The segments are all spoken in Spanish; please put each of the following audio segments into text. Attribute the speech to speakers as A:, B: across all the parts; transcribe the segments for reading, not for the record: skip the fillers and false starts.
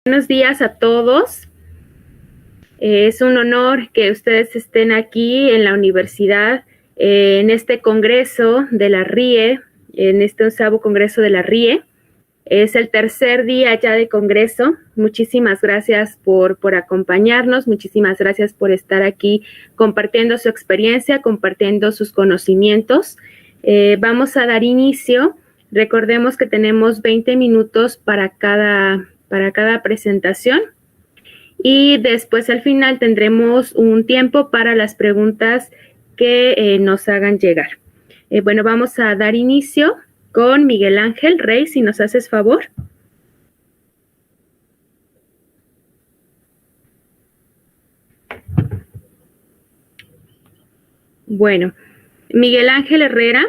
A: Buenos días a todos. Es un honor que ustedes estén aquí en la universidad, en este congreso de la RIE, en este 11º congreso de la RIE. Es el tercer día ya de congreso. Muchísimas gracias por acompañarnos, muchísimas gracias por estar aquí compartiendo su experiencia, compartiendo sus conocimientos. Vamos a dar inicio. Recordemos que tenemos 20 minutos para cada presentación y después al final tendremos un tiempo para las preguntas que nos hagan llegar. Bueno, vamos a dar inicio con Miguel Ángel Rey, si nos haces favor. Bueno, Miguel Ángel Herrera,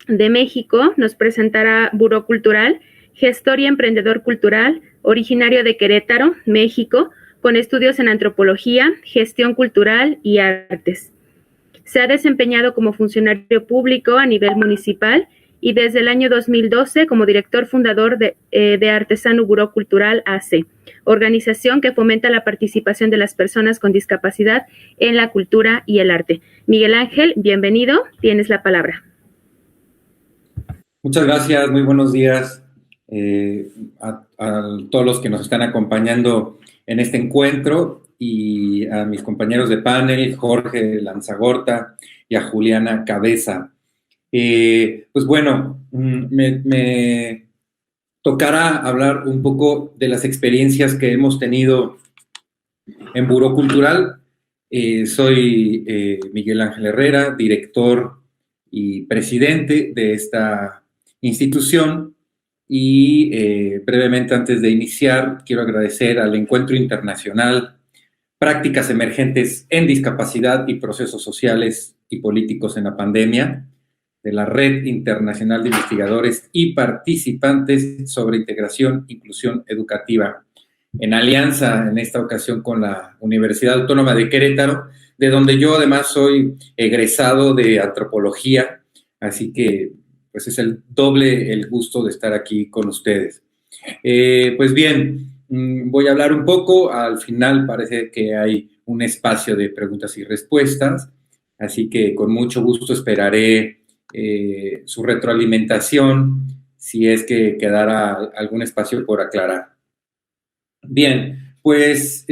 A: de México, nos presentará Buró Cultural, gestor y emprendedor cultural, originario de Querétaro, México, con estudios en antropología, gestión cultural y artes. Se ha desempeñado como funcionario público a nivel municipal y desde el año 2012 como director fundador de Artesano Buró Cultural AC, organización que fomenta la participación de las personas con discapacidad en la cultura y el arte. Miguel Ángel, bienvenido, tienes la palabra.
B: Muchas gracias, muy buenos días a todos los que nos están acompañando en este encuentro y a mis compañeros de panel, Jorge Lanzagorta y a Juliana Cabeza. Pues bueno, me tocará hablar un poco de las experiencias que hemos tenido en Buró Cultural. Soy Miguel Ángel Herrera, director y presidente de esta institución y brevemente antes de iniciar quiero agradecer al Encuentro Internacional Prácticas Emergentes en Discapacidad y Procesos Sociales y Políticos en la Pandemia, de la Red Internacional de Investigadores y Participantes sobre Integración e Inclusión Educativa, en alianza en esta ocasión con la Universidad Autónoma de Querétaro, de donde yo además soy egresado de antropología, así que pues es el doble el gusto de estar aquí con ustedes. Pues bien, voy a hablar un poco, al final parece que hay un espacio de preguntas y respuestas, así que con mucho gusto esperaré su retroalimentación si es que quedara algún espacio por aclarar. Bien, pues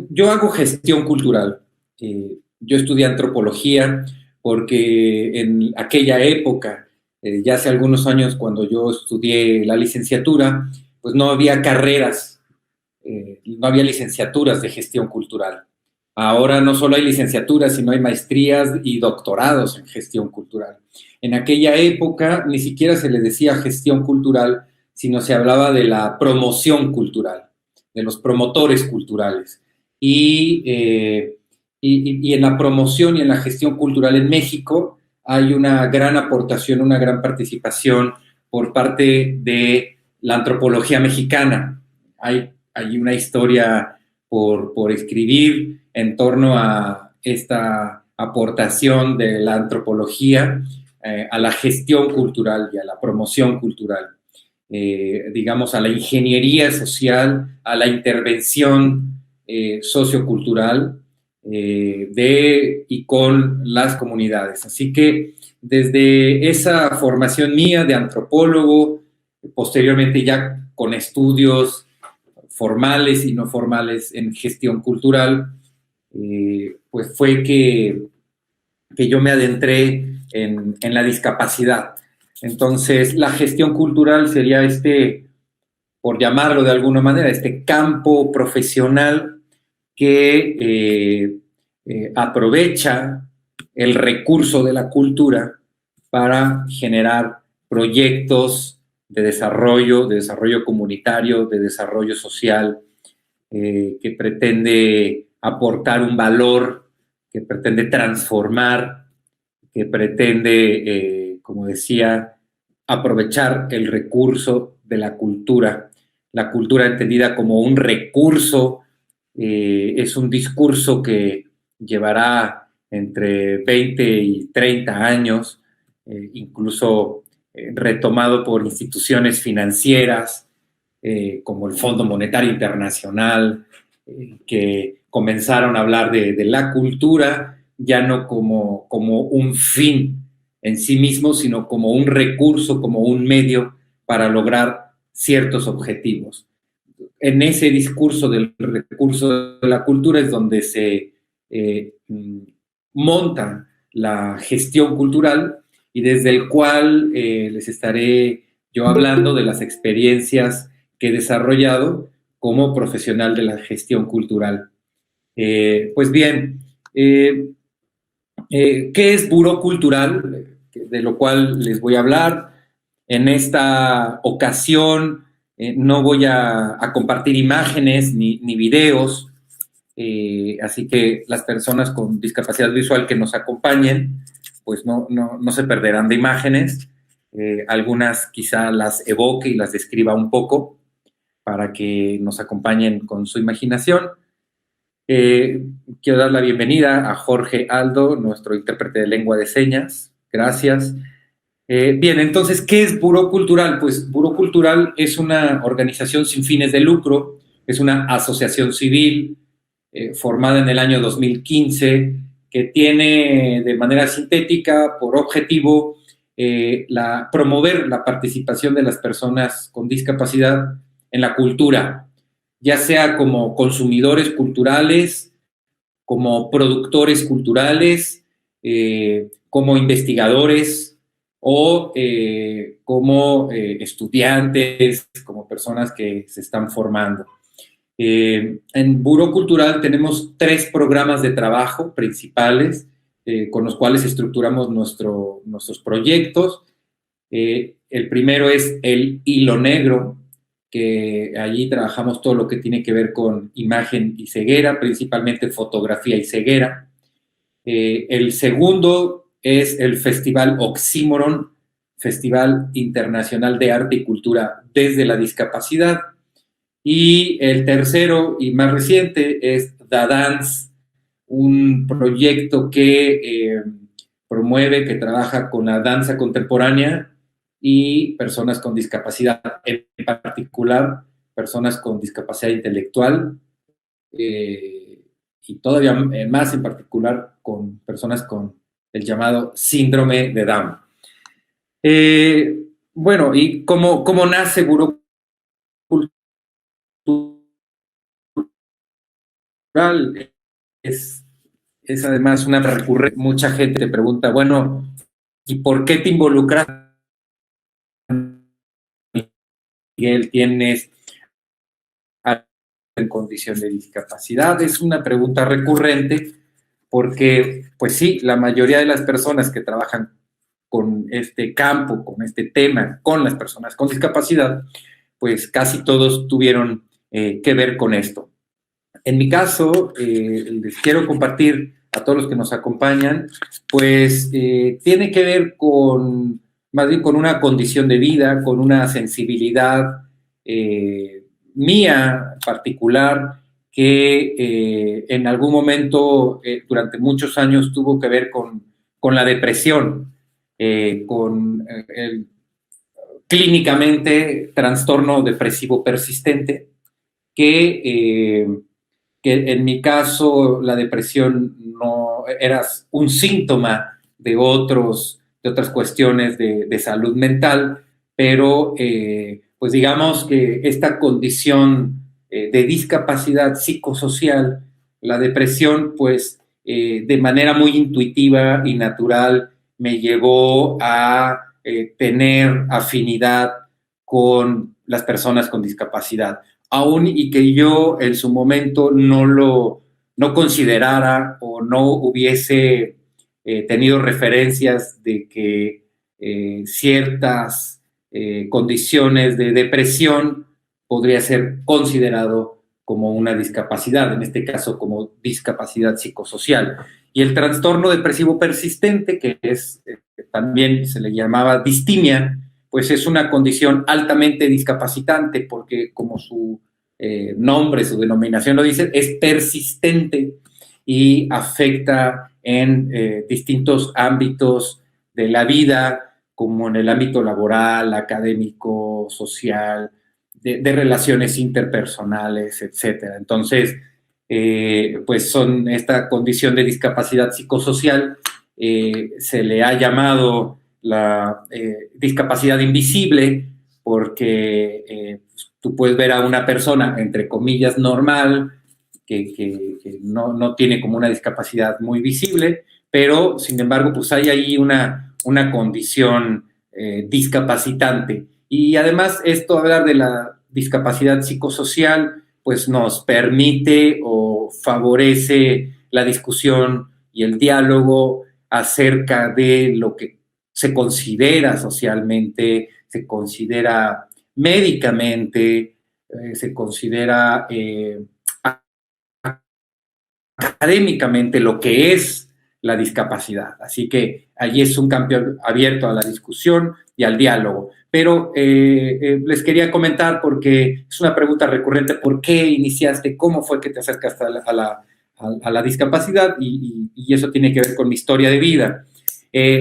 B: yo hago gestión cultural. Yo estudié antropología porque en aquella época, ya hace algunos años cuando yo estudié la licenciatura, pues no había carreras, no había licenciaturas de gestión cultural. Ahora no solo hay licenciaturas, sino hay maestrías y doctorados en gestión cultural. En aquella época ni siquiera se le decía gestión cultural, sino se hablaba de la promoción cultural, de los promotores culturales. Y en la promoción y en la gestión cultural en México hay una gran aportación, una gran participación por parte de la antropología mexicana. Hay una historia por escribir en torno a esta aportación de la antropología a la gestión cultural y a la promoción cultural. Digamos, a la ingeniería social, a la intervención sociocultural y con las comunidades. Así que desde esa formación mía de antropólogo, posteriormente ya con estudios formales y no formales en gestión cultural, pues fue que yo me adentré en la discapacidad. Entonces, la gestión cultural sería por llamarlo de alguna manera, este campo profesional que aprovecha el recurso de la cultura para generar proyectos de desarrollo comunitario, de desarrollo social, que pretende aportar un valor, que pretende transformar, que pretende, como decía, aprovechar el recurso de la cultura entendida como un recurso, es un discurso que llevará entre 20 y 30 años, incluso retomado por instituciones financieras, como el Fondo Monetario Internacional, que comenzaron a hablar de la cultura ya no como un fin en sí mismo, sino como un recurso, como un medio para lograr ciertos objetivos. En ese discurso del recurso de la cultura es donde se monta la gestión cultural y desde el cual les estaré yo hablando de las experiencias que he desarrollado como profesional de la gestión cultural. Pues bien, ¿qué es Buró Cultural? De lo cual les voy a hablar. En esta ocasión no voy a compartir imágenes ni videos, así que las personas con discapacidad visual que nos acompañen, pues no se perderán de imágenes. Algunas quizá las evoque y las describa un poco para que nos acompañen con su imaginación. Quiero dar la bienvenida a Jorge Aldo, nuestro intérprete de lengua de señas. Gracias. Bien, entonces, ¿qué es Buró Cultural? Pues Buró Cultural es una organización sin fines de lucro, es una asociación civil formada en el año 2015 que tiene de manera sintética por objetivo promover la participación de las personas con discapacidad en la cultura, ya sea como consumidores culturales, como productores culturales, como investigadores o como estudiantes, como personas que se están formando. En Buró Cultural tenemos 3 programas de trabajo principales con los cuales estructuramos nuestros proyectos. El primero es el hilo negro, que allí trabajamos todo lo que tiene que ver con imagen y ceguera, principalmente fotografía y ceguera. El segundo es el Festival Oxímoron, Festival Internacional de Arte y Cultura desde la Discapacidad. Y el tercero y más reciente es Da Dance, un proyecto que promueve, que trabaja con la danza contemporánea y personas con discapacidad, en particular personas con discapacidad intelectual y todavía más en particular con personas con el llamado síndrome de Down. Bueno, ¿y cómo nace Buró Cultural? Es además una recurrente. Mucha gente te pregunta, bueno, ¿y por qué te involucras? Miguel, tienes en condición de discapacidad. Es una pregunta recurrente porque, pues sí, la mayoría de las personas que trabajan con este campo, con este tema, con las personas con discapacidad, pues casi todos tuvieron que ver con esto. En mi caso, les quiero compartir a todos los que nos acompañan, pues tiene que ver con, más bien con una condición de vida, con una sensibilidad mía particular, que en algún momento, durante muchos años, tuvo que ver con la depresión, con el clínicamente trastorno depresivo persistente, que en mi caso la depresión no era un síntoma de otras cuestiones de salud mental, pero pues digamos que esta condición de discapacidad psicosocial, la depresión, pues de manera muy intuitiva y natural me llevó a tener afinidad con las personas con discapacidad, aún y que yo en su momento no considerara o no hubiese tenido referencias de que ciertas condiciones de depresión podría ser considerado como una discapacidad, en este caso como discapacidad psicosocial. Y el trastorno depresivo persistente, que también se le llamaba distimia, pues es una condición altamente discapacitante porque, como su nombre, su denominación lo dice, es persistente y afecta en distintos ámbitos de la vida, como en el ámbito laboral, académico, social, de relaciones interpersonales, etcétera. Entonces, pues son esta condición de discapacidad psicosocial, se le ha llamado la discapacidad invisible, porque tú puedes ver a una persona, entre comillas, normal, que no tiene como una discapacidad muy visible, pero sin embargo, pues hay ahí una condición discapacitante. Y además, esto, hablar de la discapacidad psicosocial, pues nos permite o favorece la discusión y el diálogo acerca de lo que se considera socialmente, se considera médicamente, se considera académicamente lo que es la discapacidad. Así que allí es un campo abierto a la discusión y al diálogo. Pero les quería comentar, porque es una pregunta recurrente: ¿por qué iniciaste? ¿Cómo fue que te acercaste a la discapacidad? Y eso tiene que ver con mi historia de vida.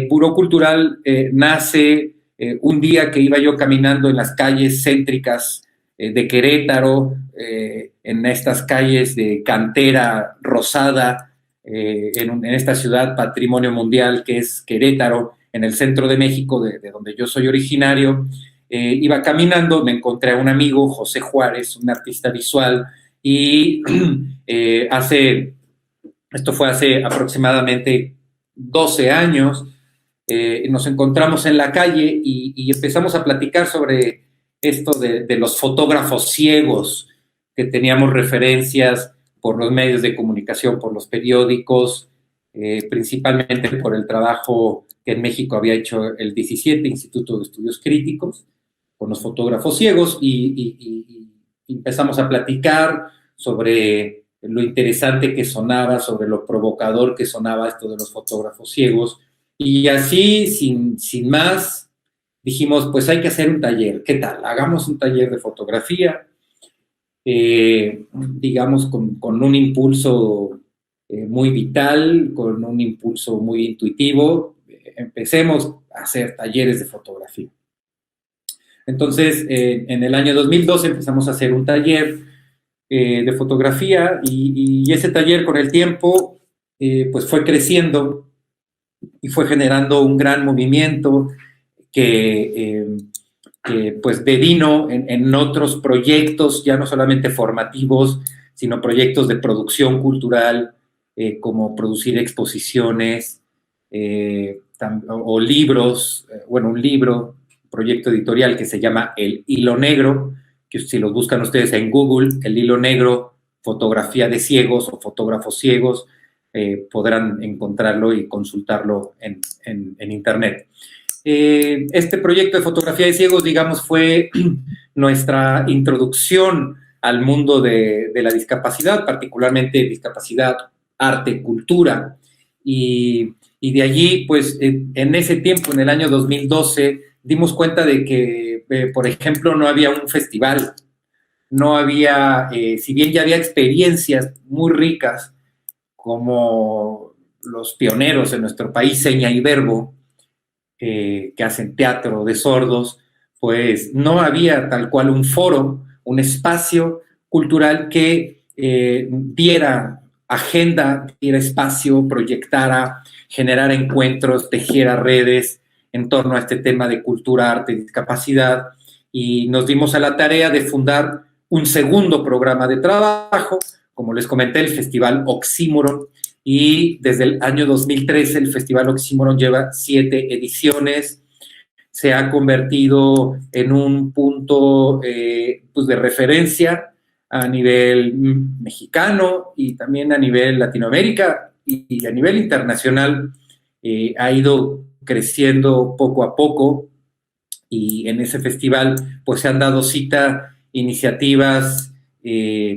B: Buró Cultural nace un día que iba yo caminando en las calles céntricas de Querétaro, en estas calles de cantera rosada, en esta ciudad patrimonio mundial que es Querétaro, en el centro de México, de donde yo soy originario. Iba caminando, me encontré a un amigo, José Juárez, un artista visual, y esto fue hace aproximadamente 12 años, nos encontramos en la calle y empezamos a platicar sobre esto de los fotógrafos ciegos, que teníamos referencias por los medios de comunicación, por los periódicos, principalmente por el trabajo que en México había hecho el 17 Instituto de Estudios Críticos con los fotógrafos ciegos, y empezamos a platicar sobre lo interesante que sonaba, sobre lo provocador que sonaba esto de los fotógrafos ciegos, y así, sin más, dijimos, pues hay que hacer un taller. ¿Qué tal? Hagamos un taller de fotografía, digamos, con un impulso muy vital, con un impulso muy intuitivo. Empecemos a hacer talleres de fotografía. Entonces, en el año 2012 empezamos a hacer un taller de fotografía, y ese taller, con el tiempo, pues fue creciendo y fue generando un gran movimiento que pues devino en otros proyectos, ya no solamente formativos, sino proyectos de producción cultural, como producir exposiciones o libros. Bueno, un libro, un proyecto editorial que se llama El Hilo Negro, que si los buscan ustedes en Google, El Hilo Negro, fotografía de ciegos o fotógrafos ciegos, podrán encontrarlo y consultarlo en internet. Este proyecto de fotografía de ciegos, digamos, fue nuestra introducción al mundo de la discapacidad, particularmente discapacidad, arte, cultura, y de allí, pues, en ese tiempo, en el año 2012, dimos cuenta de que, por ejemplo, no había un festival, no había, si bien ya había experiencias muy ricas, como los pioneros en nuestro país, Seña y Verbo, que hacen teatro de sordos, pues no había tal cual un foro, un espacio cultural que diera agenda, diera espacio, proyectara, generara encuentros, tejiera redes en torno a este tema de cultura, arte y discapacidad. Y nos dimos a la tarea de fundar un segundo programa de trabajo, como les comenté, el Festival Oxímoron, y desde el año 2013 el Festival Oxímoron lleva 7 ediciones, se ha convertido en un punto pues de referencia a nivel mexicano y también a nivel Latinoamérica y a nivel internacional. Ha ido creciendo poco a poco, y en ese festival pues se han dado cita iniciativas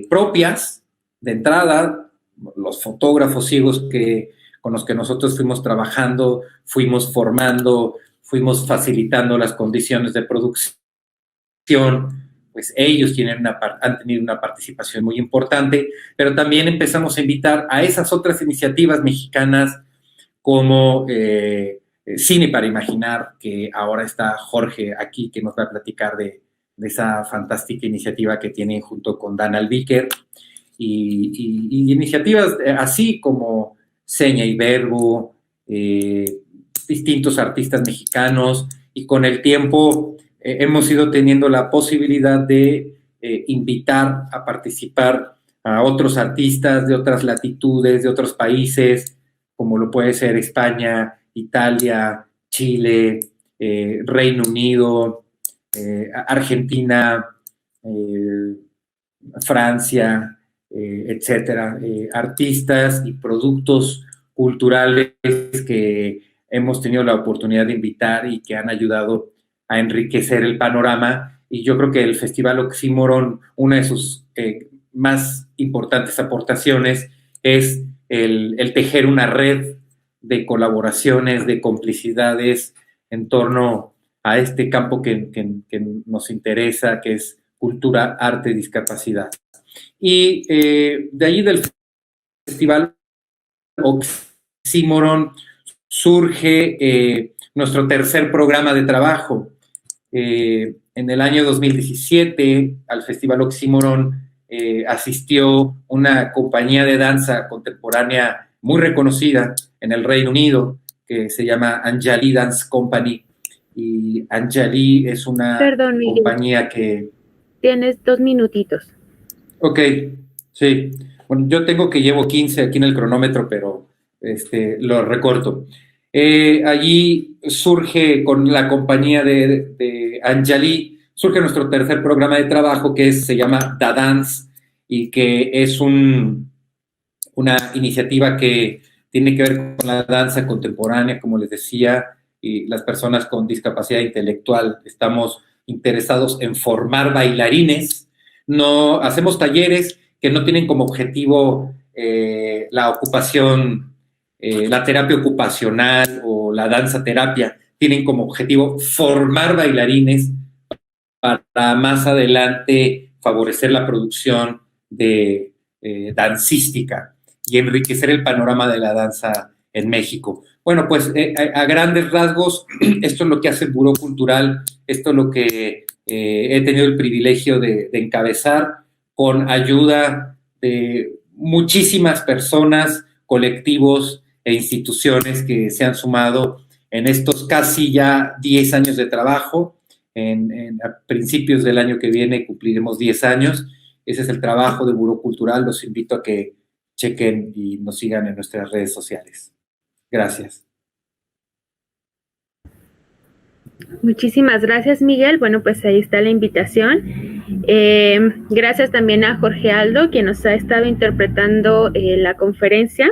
B: propias. De entrada, los fotógrafos ciegos con los que nosotros fuimos trabajando, fuimos formando, fuimos facilitando las condiciones de producción, pues ellos han tenido una participación muy importante, pero también empezamos a invitar a esas otras iniciativas mexicanas como Cine para Imaginar, que ahora está Jorge aquí, que nos va a platicar de esa fantástica iniciativa que tienen junto con Dan Albiker y iniciativas así como Seña y Verbo, distintos artistas mexicanos, y con el tiempo hemos ido teniendo la posibilidad de invitar a participar a otros artistas de otras latitudes, de otros países, como lo puede ser España, Italia, Chile, Reino Unido, Argentina, Francia, etcétera, artistas y productos culturales que hemos tenido la oportunidad de invitar y que han ayudado a enriquecer el panorama. Y yo creo que el Festival Oxímoron, una de sus más importantes aportaciones es el tejer una red de colaboraciones, de complicidades en torno a este campo que nos interesa, que es cultura, arte, discapacidad. Y de ahí del Festival Oxímoron surge nuestro tercer programa de trabajo. En el año 2017 al Festival Oxímoron asistió una compañía de danza contemporánea muy reconocida en el Reino Unido, que se llama Anjali Dance Company. Y Anjali es una compañía que...
A: Tienes 2 minutitos.
B: Ok, sí. Bueno, yo tengo que llevo 15 aquí en el cronómetro, pero lo recorto. Allí surge con la compañía de Anjali, surge nuestro tercer programa de trabajo que se llama Da Dance y que es una iniciativa que tiene que ver con la danza contemporánea, como les decía, y las personas con discapacidad intelectual estamos interesados en formar bailarines. No hacemos talleres que no tienen como objetivo la ocupación, la terapia ocupacional o la danza terapia, tienen como objetivo formar bailarines para más adelante favorecer la producción de dancística y enriquecer el panorama de la danza en México. Bueno, pues a grandes rasgos, esto es lo que hace el Buró Cultural, esto es lo que he tenido el privilegio de encabezar con ayuda de muchísimas personas, colectivos e instituciones que se han sumado en estos casi ya 10 años de trabajo. A principios del año que viene cumpliremos 10 años. Ese es el trabajo de Buró Cultural. Los invito a que chequen y nos sigan en nuestras redes sociales. Gracias.
A: Muchísimas gracias, Miguel. Bueno, pues ahí está la invitación. Gracias también a Jorge Aldo, quien nos ha estado interpretando la conferencia.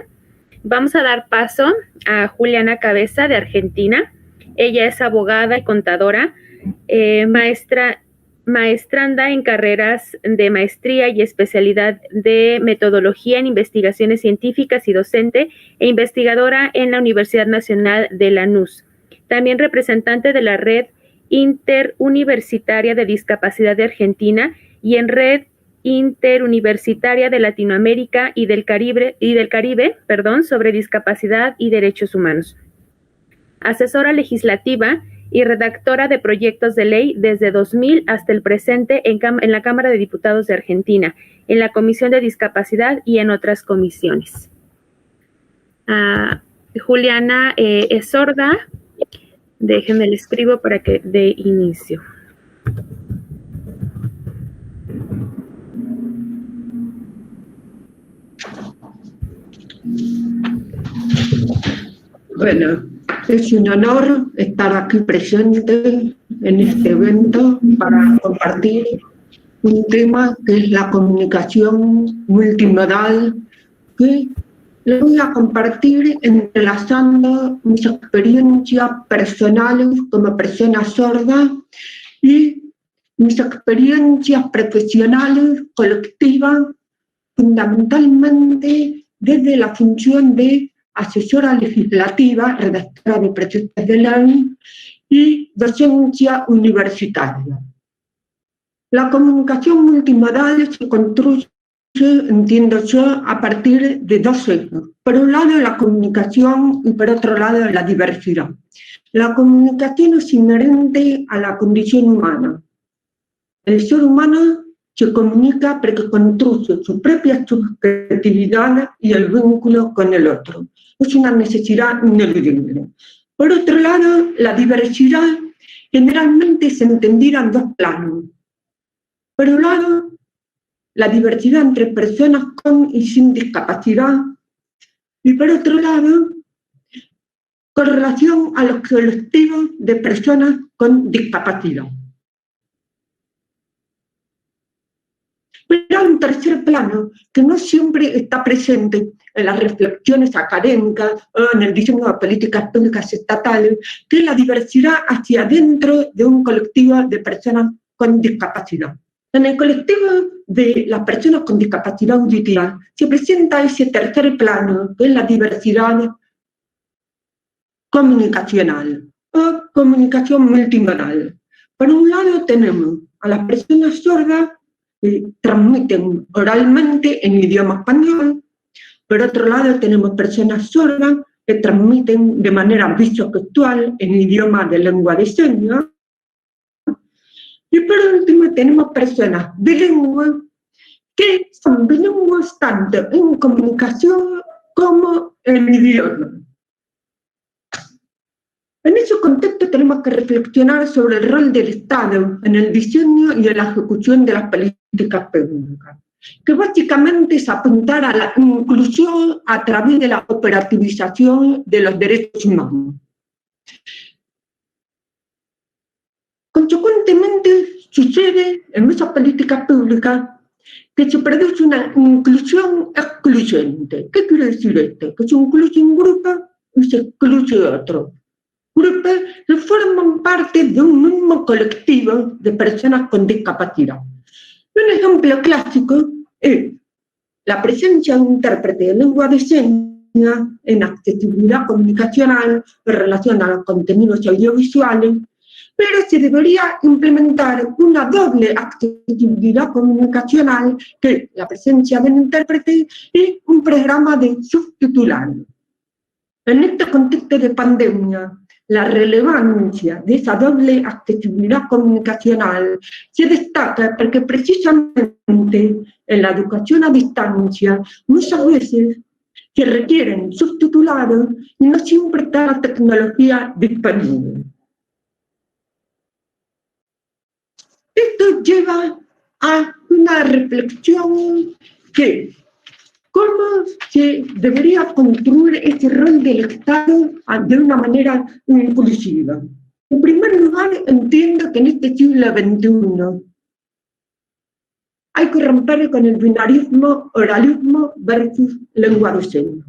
A: Vamos a dar paso a Juliana Cabeza, de Argentina. Ella es abogada y contadora, maestranda en carreras de maestría y especialidad de metodología en investigaciones científicas y docente e investigadora en la Universidad Nacional de Lanús. También representante de la Red Interuniversitaria de Discapacidad de Argentina y en Red Interuniversitaria de Latinoamérica y del Caribe, sobre discapacidad y derechos humanos. Asesora legislativa y redactora de proyectos de ley desde 2000 hasta el presente en la Cámara de Diputados de Argentina, en la Comisión de Discapacidad y en otras comisiones. Juliana es sorda. Déjenme le escribo para que dé inicio.
C: Bueno, es un honor estar aquí presente en este evento para compartir un tema que es la comunicación multimodal, que lo voy a compartir entrelazando mis experiencias personales como persona sorda y mis experiencias profesionales colectivas, fundamentalmente desde la función de asesora legislativa, redactora de proyectos de ley y docencia universitaria. La comunicación multimodal se construye, entiendo yo, a partir de dos ejes. Por un lado, la comunicación y por otro lado, la diversidad. La comunicación es inherente a la condición humana. el ser humano se comunica porque construye su propia subjetividad y el vínculo con el otro. Es una necesidad ineludible. Por otro lado, la diversidad generalmente se entendía en dos planos. Por un lado, la diversidad entre personas con y sin discapacidad, y por otro lado, con relación a los colectivos de personas con discapacidad. Pero hay un tercer plano que no siempre está presente en las reflexiones académicas o en el diseño de políticas públicas estatales, que es la diversidad hacia adentro de un colectivo de personas con discapacidad. En el colectivo de las personas con discapacidad auditiva se presenta ese tercer plano, que es la diversidad comunicacional o comunicación multimodal. Por un lado tenemos a las personas sordas que transmiten oralmente en idioma español. Por otro lado tenemos personas sordas que transmiten de manera visogestual en idioma de lengua de señas. Y por último tenemos personas bilingües que son bilingües tanto en comunicación como en idioma. En ese contexto tenemos que reflexionar sobre el rol del Estado en el diseño y en la ejecución de las políticas públicas, que básicamente es apuntar a la inclusión a través de la operativización de los derechos humanos. Consecuentemente, sucede en esas políticas públicas que se produce una inclusión excluyente. ¿Qué quiere decir esto? Que se incluye un grupo y se excluye otro. Grupos que forman parte de un mismo colectivo de personas con discapacidad. Un ejemplo clásico es la presencia de un intérprete de lengua de señas en accesibilidad comunicacional en relación a los contenidos audiovisuales, pero se debería implementar una doble accesibilidad comunicacional, que es la presencia del intérprete y un programa de subtitulado. En este contexto de pandemia, la relevancia de esa doble accesibilidad comunicacional se destaca porque precisamente en la educación a distancia muchas veces se requieren subtitulados y no siempre está la tecnología disponible. Esto lleva a una reflexión que ¿cómo se debería construir este rol del Estado de una manera inclusiva? En primer lugar, entiendo que en este siglo XXI hay que romper con el binarismo oralismo versus lengua de señas.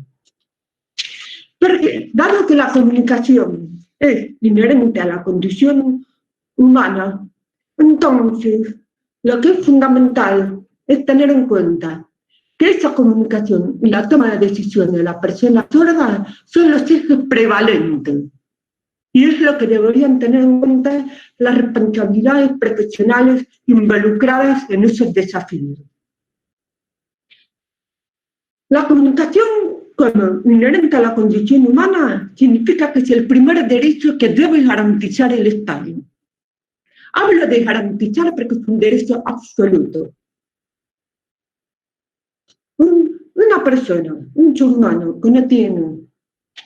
C: Porque, dado que la comunicación es inherente a la condición humana, entonces lo que es fundamental es tener en cuenta que esa comunicación y la toma de decisiones de la persona sorda son los ejes prevalentes. Y es lo que deberían tener en cuenta las responsabilidades profesionales involucradas en esos desafíos. La comunicación como inherente a la condición humana significa que es el primer derecho que debe garantizar el Estado. Hablo de garantizar porque es un derecho absoluto. Una persona, un ser humano que no tiene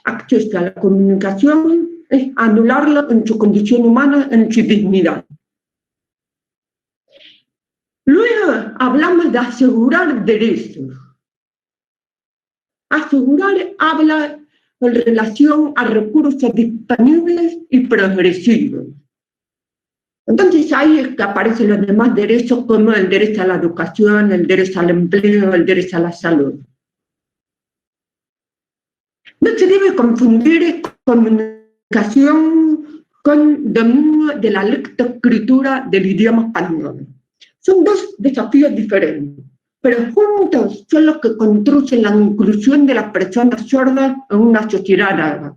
C: acceso a la comunicación es anularlo en su condición humana, en su dignidad. Luego hablamos de asegurar derechos. Asegurar habla en relación a recursos disponibles y progresivos. Entonces ahí es que aparecen los demás derechos como el derecho a la educación, el derecho al empleo, el derecho a la salud. No se debe confundir comunicación con dominio de la lectoescritura del idioma español. Son dos desafíos diferentes, pero juntos son los que construyen la inclusión de las personas sordas en una sociedad larga.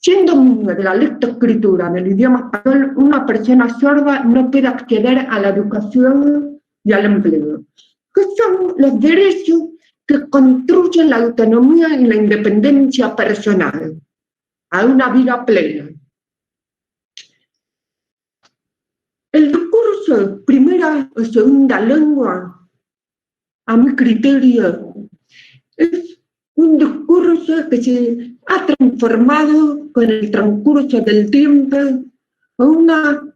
C: Sin dominio de la lectoescritura del idioma español, una persona sorda no puede acceder a la educación y al empleo, que son los derechos que construyen la autonomía y la independencia personal, a una vida plena. El discurso discurso primera o segunda lengua, a mi criterio, es un discurso que se ha transformado con el transcurso del tiempo en una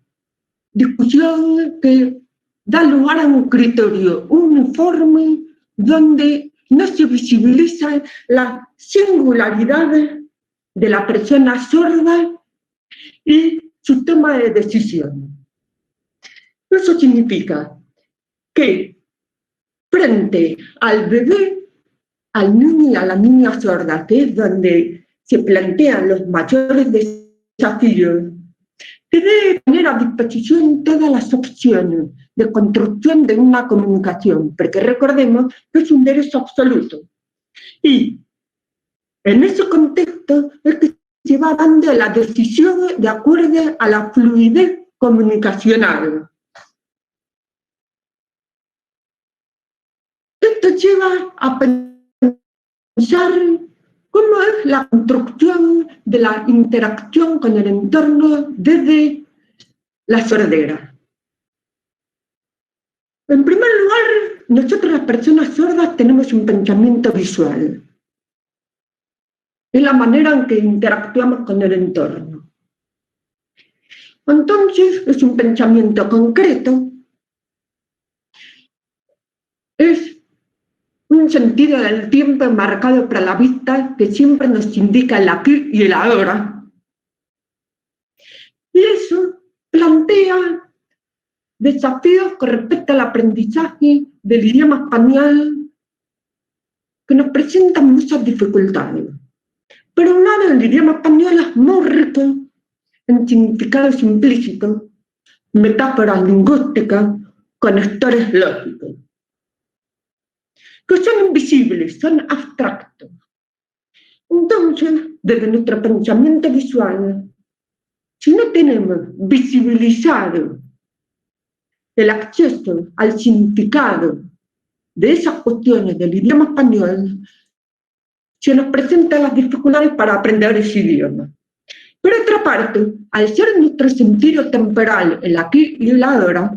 C: discusión que da lugar a un criterio uniforme donde no se visibiliza la singularidad de la persona sorda y su toma de decisión. Eso significa que frente al bebé, al niño y a la niña sorda, que es donde se plantean los mayores desafíos, se debe poner a disposición todas las opciones de construcción de una comunicación, porque recordemos que es un derecho absoluto. Y en ese contexto es que se va dando la decisión de acuerdo a la fluidez comunicacional. Esto lleva a pensar cómo es la construcción de la interacción con el entorno desde la sordera. En primer lugar, nosotros las personas sordas tenemos un pensamiento visual. Es la manera en que interactuamos con el entorno. Entonces, es un pensamiento concreto, es un sentido del tiempo marcado para la vista que siempre nos indica el aquí y el ahora. Y eso plantea desafíos con respecto al aprendizaje del idioma español que nos presentan muchas dificultades. Por un lado, el idioma español es muy rico en significados implícitos, metáforas lingüísticas, conectores lógicos, que son invisibles, son abstractos. Entonces, desde nuestro pensamiento visual, si no tenemos visibilizado el acceso al significado de esas cuestiones del idioma español, se nos presentan las dificultades para aprender ese idioma. Por otra parte, al ser nuestro sentido temporal el aquí y el ahora,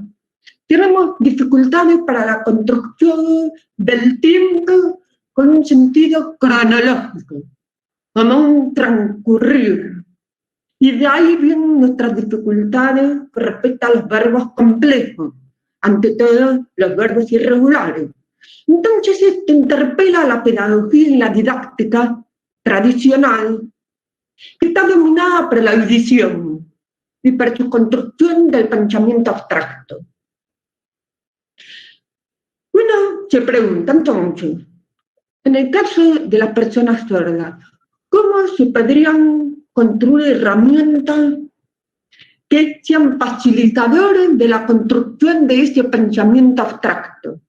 C: tenemos dificultades para la construcción del tiempo con un sentido cronológico, como un transcurrir. Y de ahí vienen nuestras dificultades con respecto a los verbos complejos, ante todo los verbos irregulares. Entonces esto interpela a la pedagogía y la didáctica tradicional, que está dominada por la audición y por su construcción del pensamiento abstracto. Uno se pregunta entonces, en el caso de las personas sordas, ¿cómo se podrían construir herramientas que sean facilitadores de la construcción de ese pensamiento abstracto?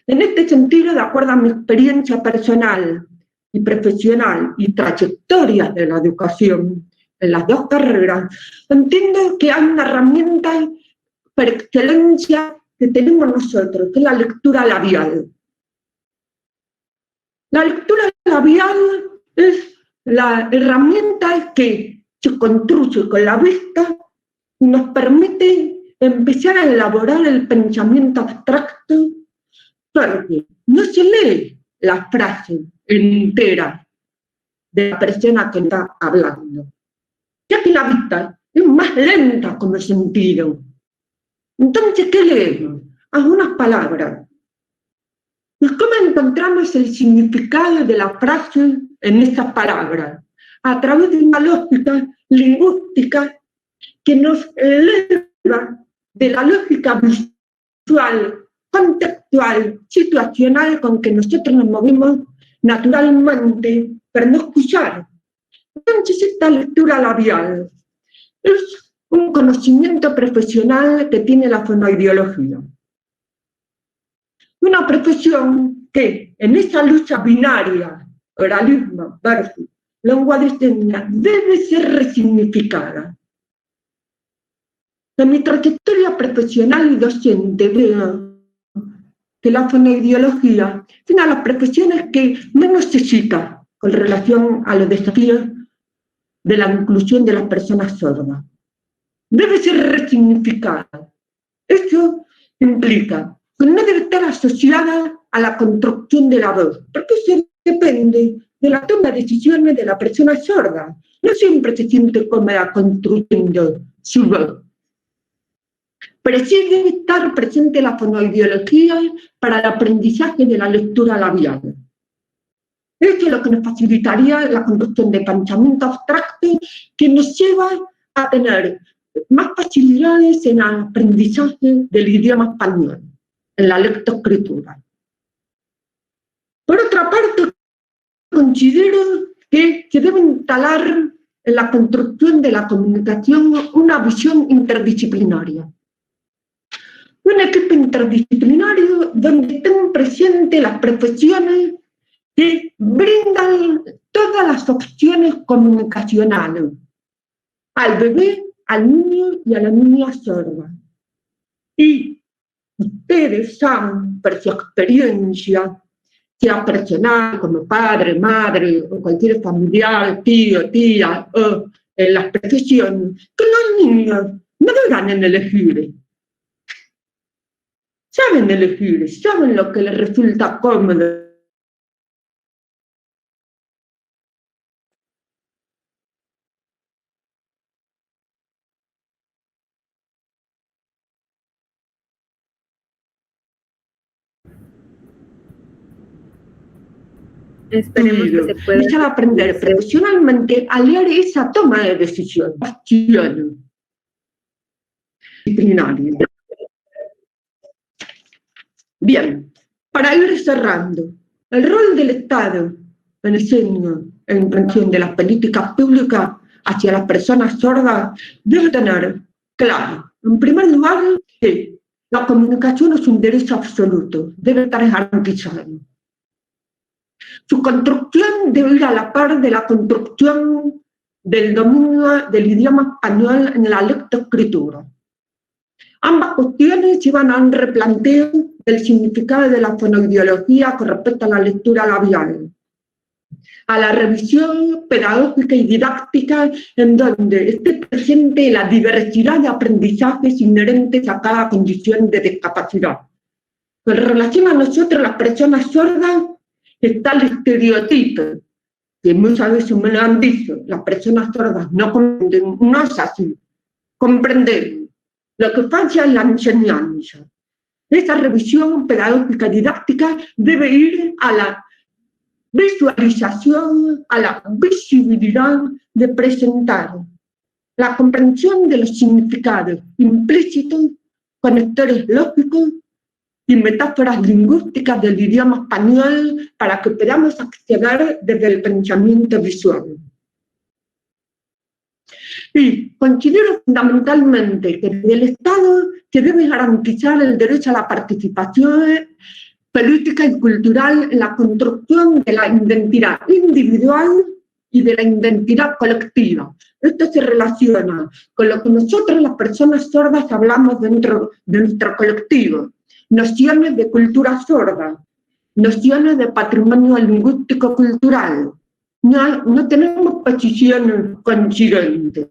C: En este sentido, de acuerdo a mi experiencia personal y profesional y trayectoria de la educación en las dos carreras, entiendo que hay una herramienta por excelencia que tenemos nosotros, que es la lectura labial. La lectura labial es la herramienta que se construye con la vista y nos permite empezar a elaborar el pensamiento abstracto, porque no se lee la frase entera de la persona que está hablando, ya que la vista es más lenta como sentido. Entonces, ¿qué leemos? Algunas palabras. ¿Y cómo encontramos el significado de la frase en esas palabras? A través de una lógica lingüística que nos eleva de la lógica visual, contextual, situacional con que nosotros nos movemos naturalmente para no escuchar. Entonces, esta lectura labial es un conocimiento profesional que tiene la fonoideología. Una profesión que en esa lucha binaria, oralismo versus lengua de señas, debe ser resignificada. En mi trayectoria profesional y docente veo que la fonoideología es una de las profesiones que menos se cita con relación a los desafíos de la inclusión de las personas sordas. Debe ser resignificada. Eso implica que no debe estar asociada a la construcción de la voz, porque eso depende de la toma de decisiones de la persona sorda. No siempre se siente cómoda construyendo su voz. Pero sí debe estar presente la fonoaudiología para el aprendizaje de la lectura labial. Esto es lo que nos facilitaría la construcción de pensamiento abstracto que nos lleva a tener más facilidades en el aprendizaje del idioma español, en la lectoescritura. Por otra parte, considero que se debe instalar en la construcción de la comunicación una visión interdisciplinaria. Un equipo interdisciplinario donde estén presentes las profesiones que brindan todas las opciones comunicacionales al bebé, al niño y a la niña sorda. Y ustedes saben, por su experiencia, sea personal, como padre, madre, o cualquier familiar, tío, tía, o en las profesiones, que los niños no dudan en elegir. Saben elegir, saben lo que les resulta cómodo.
A: Esperemos que se pueda.
C: Empezar a aprender profesionalmente a leer esa toma de decisión, acción disciplinaria. Bien, para ir cerrando, el rol del Estado en el seno e implantación de las políticas públicas hacia las personas sordas debe tener claro, en primer lugar, que la comunicación es un derecho absoluto, debe estar garantizado. Su construcción debe ir a la par de la construcción del dominio del idioma español en la lectoescritura. Ambas cuestiones llevan a un replanteo del significado de la fonoaudiología con respecto a la lectura labial, a la revisión pedagógica y didáctica en donde esté presente la diversidad de aprendizajes inherentes a cada condición de discapacidad. En relación a nosotros, las personas sordas, está el estereotipo, que muchas veces me lo han dicho, las personas sordas no comprenden, no es así, comprendemos. Lo que falla es la enseñanza. Esa revisión pedagógica didáctica debe ir a la visualización, a la visibilidad de presentar la comprensión de los significados implícitos, conectores lógicos y metáforas lingüísticas del idioma español para que podamos acceder desde el pensamiento visual. Y considero fundamentalmente que desde el Estado se debe garantizar el derecho a la participación política y cultural en la construcción de la identidad individual y de la identidad colectiva. Esto se relaciona con lo que nosotros, las personas sordas, hablamos dentro de nuestro colectivo. Nociones de cultura sorda, nociones de patrimonio lingüístico-cultural. No tenemos posiciones coincidentes.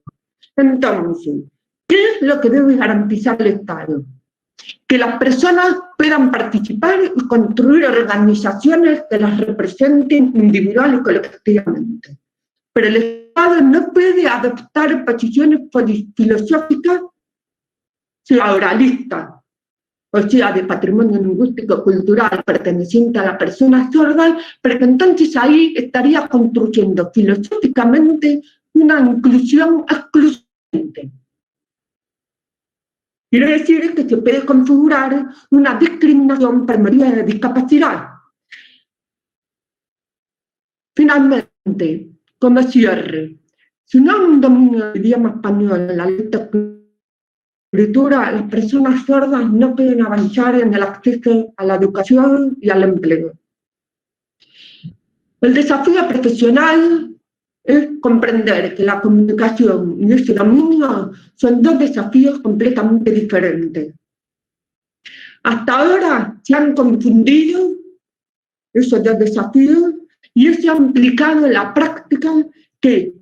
C: Entonces, ¿qué es lo que debe garantizar el Estado? Que las personas puedan participar y construir organizaciones que las representen individual y colectivamente. Pero el Estado no puede adoptar posiciones filosóficas, sea oralistas, o sea, de patrimonio lingüístico cultural perteneciente a la persona sorda, porque entonces ahí estaría construyendo filosóficamente una inclusión excluyente. Quiere decir que se puede configurar una discriminación por medida de discapacidad. Finalmente, como cierre, si no hay un dominio del idioma español en la lectoescritura, las personas sordas no pueden avanzar en el acceso a la educación y al empleo. El desafío profesional es comprender que la comunicación y ese dominio son dos desafíos completamente diferentes. Hasta ahora se han confundido esos dos desafíos y eso ha implicado en la práctica que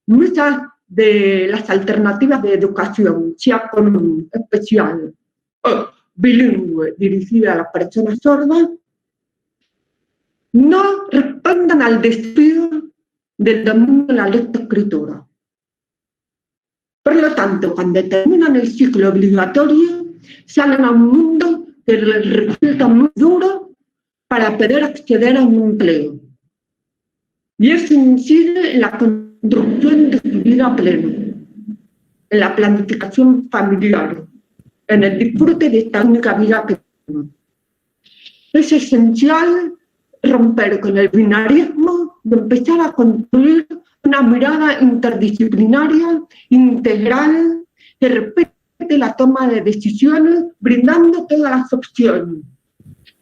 C: muchas de las alternativas de educación, sea común, especial o bilingüe dirigida a las personas sordas no respondan al desafío del dominio de la lectoescritura. Por lo tanto, cuando terminan el ciclo obligatorio, salen a un mundo que les resulta muy duro para poder acceder a un empleo. Y eso incide en la construcción de su vida plena, en la planificación familiar, en el disfrute de esta única vida que tenemos. Es esencial romper con el binarismo y empezar a construir una mirada interdisciplinaria, integral, que respete la toma de decisiones, brindando todas las opciones.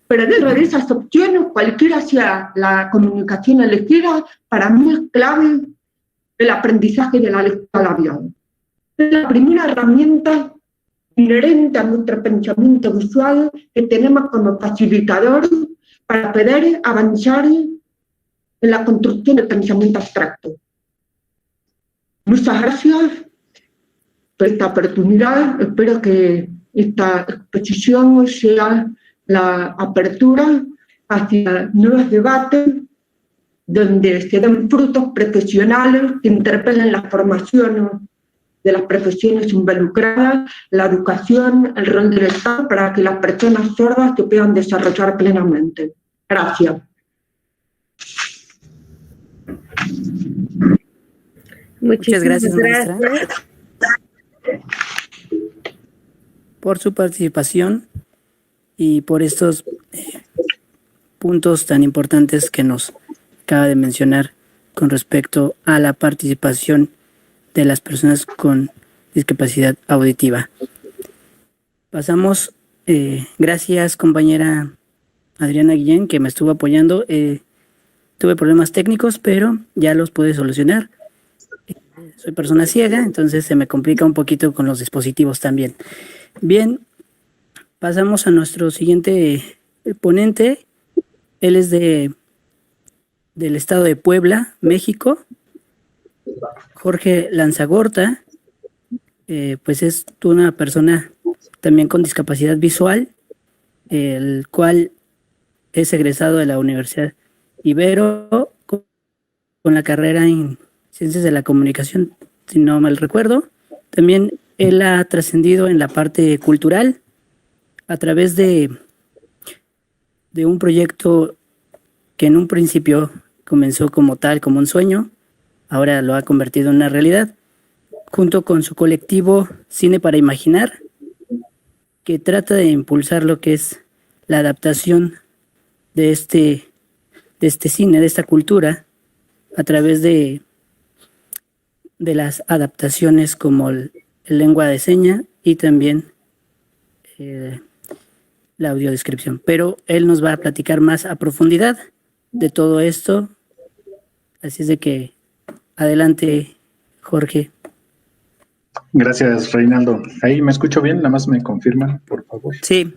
C: Pero dentro de esas opciones, cualquiera sea la comunicación elegida, para mí es clave el aprendizaje de la lectura labial. Es la primera herramienta inherente a nuestro pensamiento visual que tenemos como facilitador para poder avanzar en la construcción del pensamiento abstracto. Muchas gracias por esta oportunidad. Espero que esta exposición sea la apertura hacia nuevos debates donde se den frutos profesionales que interpelen la formación de las profesiones involucradas, la educación, el rol del Estado, para que las personas sordas se puedan desarrollar plenamente. Gracias.
D: Muchas gracias, maestra, por su participación y por estos puntos tan importantes que nos acaba de mencionar con respecto a la participación de las personas con discapacidad auditiva. Pasamos, gracias compañera Adriana Guillén, que me estuvo apoyando. Tuve problemas técnicos, pero ya los pude solucionar. Soy persona ciega, entonces se me complica un poquito con los dispositivos también. Bien, pasamos a nuestro siguiente ponente. Él es del estado de Puebla, México. Jorge Lanzagorta, pues es una persona también con discapacidad visual, el cual es egresado de la Universidad Ibero con la carrera en Ciencias de la Comunicación, si no mal recuerdo. También él ha trascendido en la parte cultural a través de un proyecto que en un principio comenzó como tal, como un sueño, ahora lo ha convertido en una realidad, junto con su colectivo Cine para Imaginar, que trata de impulsar lo que es la adaptación de este cine, de esta cultura, a través de las adaptaciones como el lengua de señas y también la audiodescripción. Pero él nos va a platicar más a profundidad de todo esto, así es de que adelante, Jorge.
E: Gracias, Reinaldo. ¿Ahí me escucho bien? Nada más me confirman, por favor.
D: Sí,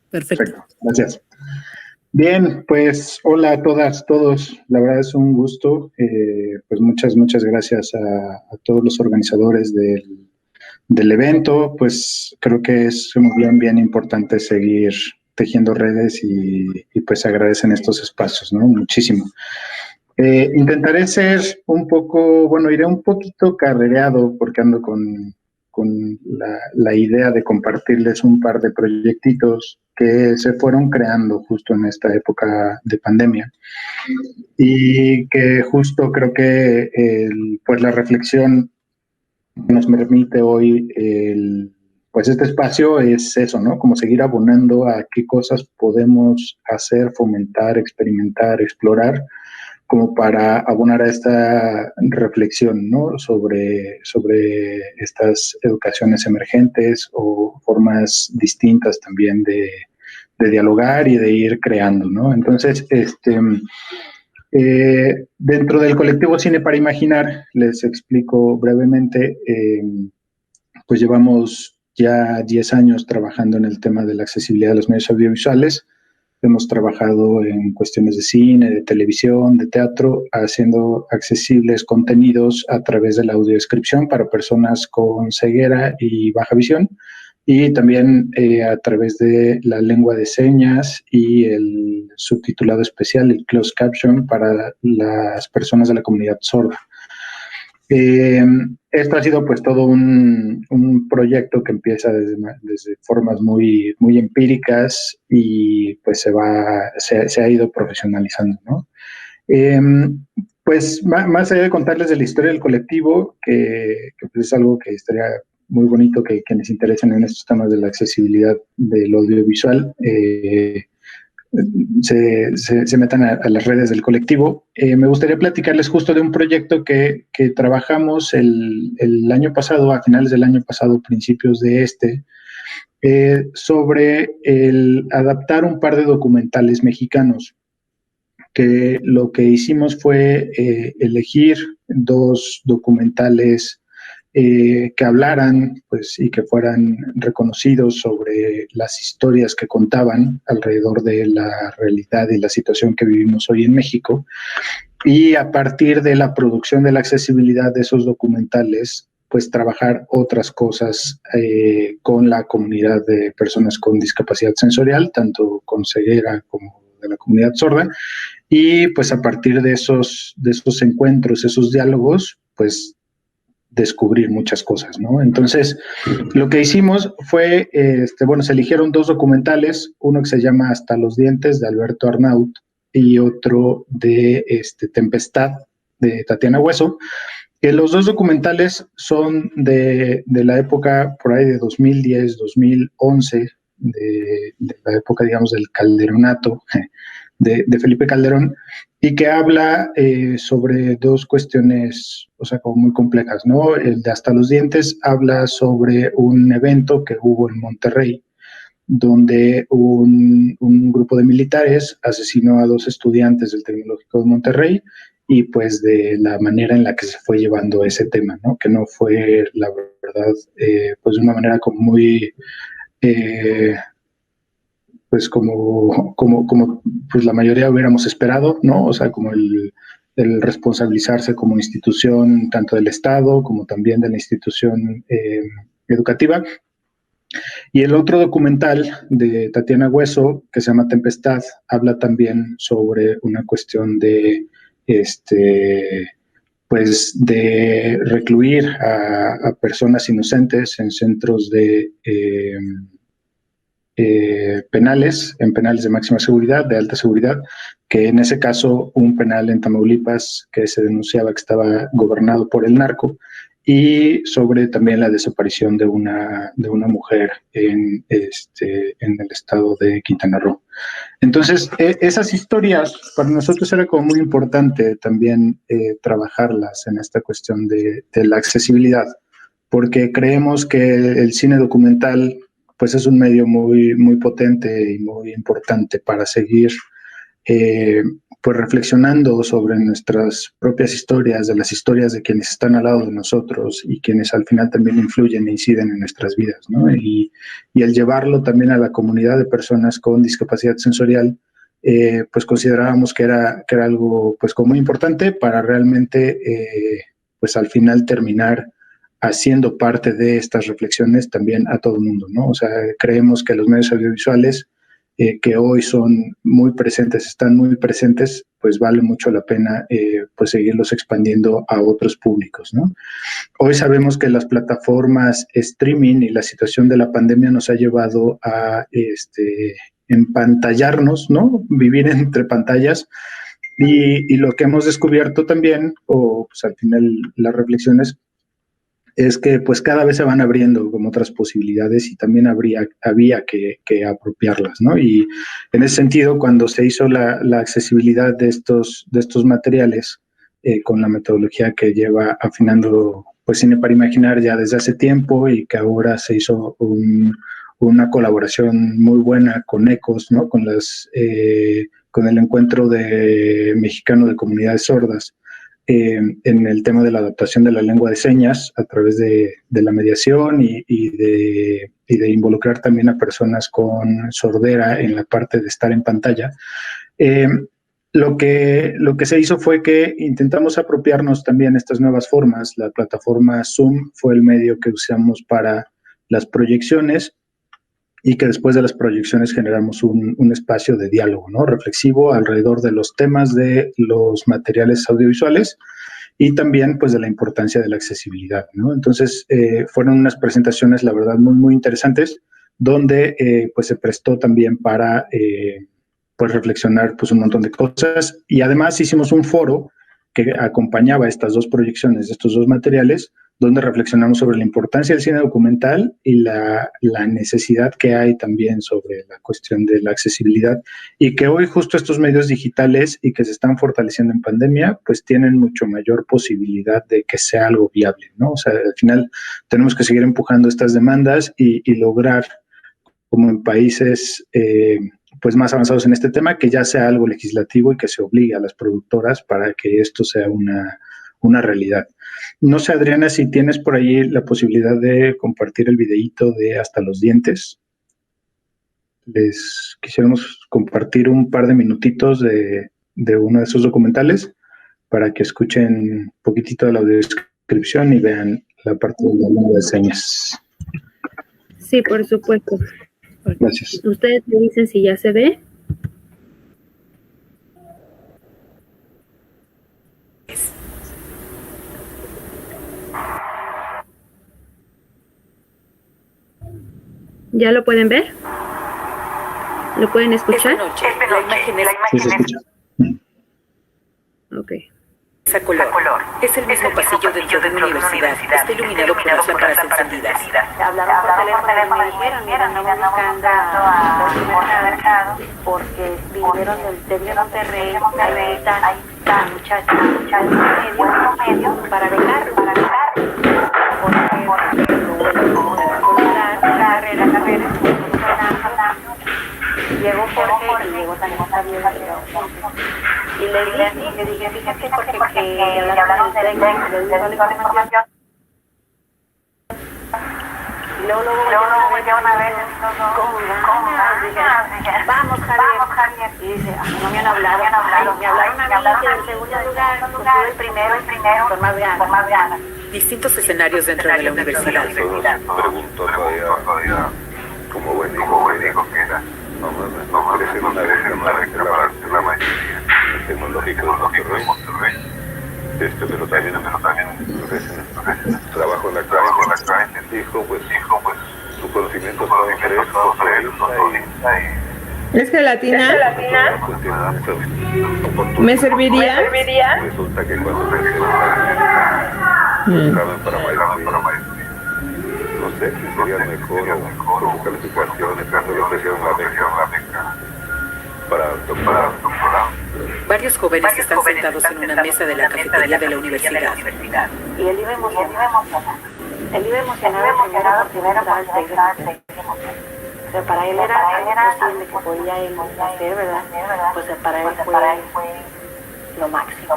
D: perfecto.
E: Gracias. Bien, pues hola a todas, todos. La verdad es un gusto. Pues muchas gracias a todos los organizadores del evento. Pues creo que es bien importante seguir tejiendo redes y pues agradecen estos espacios, ¿no? Muchísimo. Intentaré ser un poco, iré un poquito carrereado porque ando con la idea de compartirles un par de proyectitos que se fueron creando justo en esta época de pandemia y que justo creo que pues la reflexión que nos permite hoy pues este espacio es eso, ¿no? Como seguir abonando a qué cosas podemos hacer, fomentar, experimentar, explorar, como para abonar a esta reflexión, ¿no? sobre estas educaciones emergentes o formas distintas también de dialogar y de ir creando, ¿no? Entonces, dentro del colectivo Cine para Imaginar, les explico brevemente, pues llevamos ya 10 años trabajando en el tema de la accesibilidad de los medios audiovisuales. Hemos trabajado en cuestiones de cine, de televisión, de teatro, haciendo accesibles contenidos a través de la audiodescripción para personas con ceguera y baja visión, y también a través de la lengua de señas y el subtitulado especial, el closed caption, para las personas de la comunidad sorda. Esto ha sido pues todo un proyecto que empieza desde formas muy empíricas y pues se ha ido profesionalizando, ¿no? Pues más allá de contarles de la historia del colectivo, que pues es algo que estaría muy bonito que quienes se interesen en estos temas de la accesibilidad del audiovisual se metan a las redes del colectivo. Me gustaría platicarles justo de un proyecto que trabajamos el año pasado, a finales del año pasado, principios de sobre el adaptar un par de documentales mexicanos, que lo que hicimos fue elegir 2 documentales que hablaran pues, y que fueran reconocidos sobre las historias que contaban alrededor de la realidad y la situación que vivimos hoy en México. Y a partir de la producción de la accesibilidad de esos documentales, pues trabajar otras cosas con la comunidad de personas con discapacidad sensorial, tanto con ceguera como de la comunidad sorda, y pues a partir de esos encuentros, esos diálogos, pues descubrir muchas cosas, ¿no? Entonces, lo que hicimos fue, se eligieron 2 documentales, uno que se llama Hasta los dientes, de Alberto Arnaut, y otro de Tempestad, de Tatiana Hueso, que los 2 documentales son de la época por ahí de 2010, 2011, de la época, digamos, del calderonato de Felipe Calderón, y que habla sobre 2 cuestiones, o sea, como muy complejas, ¿no? El de Hasta los dientes habla sobre un evento que hubo en Monterrey, donde un grupo de militares asesinó a 2 estudiantes del Tecnológico de Monterrey, y pues de la manera en la que se fue llevando ese tema, ¿no? Que no fue, la verdad, pues de una manera como muy... pues como pues la mayoría hubiéramos esperado, ¿no? O sea, como el responsabilizarse como institución tanto del Estado como también de la institución educativa. Y el otro documental de Tatiana Hueso, que se llama Tempestad, habla también sobre una cuestión de pues de recluir a personas inocentes en centros de penales de máxima seguridad, de alta seguridad, que en ese caso un penal en Tamaulipas que se denunciaba que estaba gobernado por el narco, y sobre también la desaparición de una mujer en el estado de Quintana Roo. Entonces, esas historias para nosotros era como muy importante también trabajarlas en esta cuestión de la accesibilidad, porque creemos que el cine documental pues es un medio muy, muy potente y muy importante para seguir pues reflexionando sobre nuestras propias historias, de las historias de quienes están al lado de nosotros y quienes al final también influyen e inciden en nuestras vidas, ¿no? Y el llevarlo también a la comunidad de personas con discapacidad sensorial, pues considerábamos que era algo pues como muy importante para realmente pues al final terminar haciendo parte de estas reflexiones también a todo el mundo, ¿no? O sea, creemos que los medios audiovisuales que hoy son muy presentes, están muy presentes, pues vale mucho la pena pues seguirlos expandiendo a otros públicos, ¿no? Hoy sabemos que las plataformas streaming y la situación de la pandemia nos ha llevado a empantallarnos, ¿no? Vivir entre pantallas, y lo que hemos descubierto también, o pues al final las reflexiones, es que pues cada vez se van abriendo como otras posibilidades y también había que apropiarlas, ¿no? Y en ese sentido, cuando se hizo la accesibilidad de estos materiales con la metodología que lleva afinando pues Cine para Imaginar ya desde hace tiempo, y que ahora se hizo una colaboración muy buena con ECOS, ¿no? Con el encuentro mexicano de comunidades sordas, en el tema de la adaptación de la lengua de señas a través de la mediación y de involucrar también a personas con sordera en la parte de estar en pantalla. Lo que se hizo fue que intentamos apropiarnos también estas nuevas formas. La plataforma Zoom fue el medio que usamos para las proyecciones y que después de las proyecciones generamos un espacio de diálogo, ¿no? Reflexivo alrededor de los temas de los materiales audiovisuales y también pues de la importancia de la accesibilidad, ¿no? Entonces fueron unas presentaciones, la verdad, muy, muy interesantes, donde pues se prestó también para pues reflexionar pues un montón de cosas, y además hicimos un foro que acompañaba estas dos proyecciones, estos dos materiales, donde reflexionamos sobre la importancia del cine documental y la necesidad que hay también sobre la cuestión de la accesibilidad, y que hoy justo estos medios digitales y que se están fortaleciendo en pandemia, pues tienen mucho mayor posibilidad de que sea algo viable, ¿no? O sea, al final tenemos que seguir empujando estas demandas y lograr, como en países pues más avanzados en este tema, que ya sea algo legislativo y que se obligue a las productoras para que esto sea una realidad. No sé, Adriana, si tienes por ahí la posibilidad de compartir el videíto de Hasta los Dientes. Les quisiéramos compartir un par de minutitos de uno de esos documentales para que escuchen un poquitito de la audiodescripción y vean la parte de la lengua de señas.
A: Sí, por supuesto.
E: Gracias.
A: Ustedes me dicen si ya se ve. ¿Ya lo pueden ver? ¿Lo pueden escuchar?
F: Esta noche, la imagen es...
E: Sí, se escucha.
A: Ok.
F: A color. Es el mismo pasillo dentro de una universidad. Está iluminado por las lámparas encendidas.
G: Hablaron por teléfono y me dijeron, mira, andamos buscando a mercado porque vinieron de Monterrey, ahí está muchacha medio para velar, porque carrera, llegó Jorge y llegó también Javier, y le dije, fíjate porque hablamos del técnico, le dio la información. Y luego volvieron a ver, ¿cómo dije, vamos Javier. Y dice, no me han hablado, me hablaron a mí que del segundo lugar, pues yo el primero, con más ganas.
F: Distintos escenarios dentro de la universidad.
H: Pregunto todavía, como buen hijo que era, no parece una vez la mayoría tecnológico de Monterrey. Pero también trabajo en la calle, dijo, pues su conocimiento todo fresco,
I: ¿Es gelatina? ¿Me serviría?
H: Resulta que cuando se para maestría, no sé si sería mejor o su calificaciones, cuando le ofrecieron la beca para doctorado.
F: Varios jóvenes están sentados en una mesa de la cafetería de la universidad.
G: Y él iba emocionado. Primero por estaba el técnico. O sea, para él era posible que podía él hacer, ¿verdad? Pues para él fue lo máximo.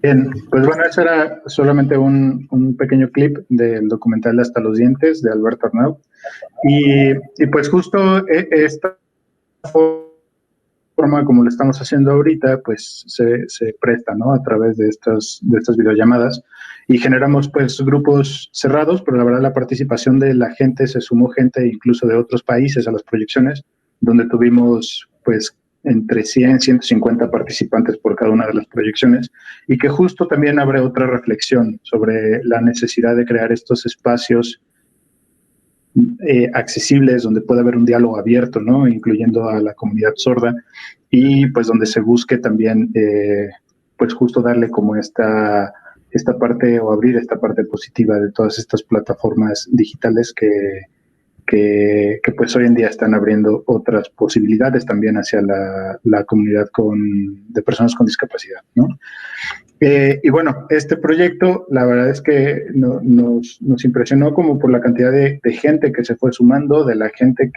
E: Bien, pues bueno, ese era solamente un pequeño clip del documental Hasta los Dientes de Alberto Arnaud. Y pues justo esta forma como lo estamos haciendo ahorita, pues se presta, ¿no? A través de estas videollamadas, y generamos pues grupos cerrados, pero la verdad la participación de la gente, se sumó gente incluso de otros países a las proyecciones, donde tuvimos pues entre 100 y 150 participantes por cada una de las proyecciones, y que justo también abre otra reflexión sobre la necesidad de crear estos espacios accesibles, donde pueda haber un diálogo abierto, ¿no? Incluyendo a la comunidad sorda, y pues donde se busque también pues justo darle como esta parte, o abrir esta parte positiva de todas estas plataformas digitales que pues hoy en día están abriendo otras posibilidades también hacia la comunidad de personas con discapacidad, ¿no? Y bueno, este proyecto, la verdad es que nos impresionó como por la cantidad de gente que se fue sumando, de la gente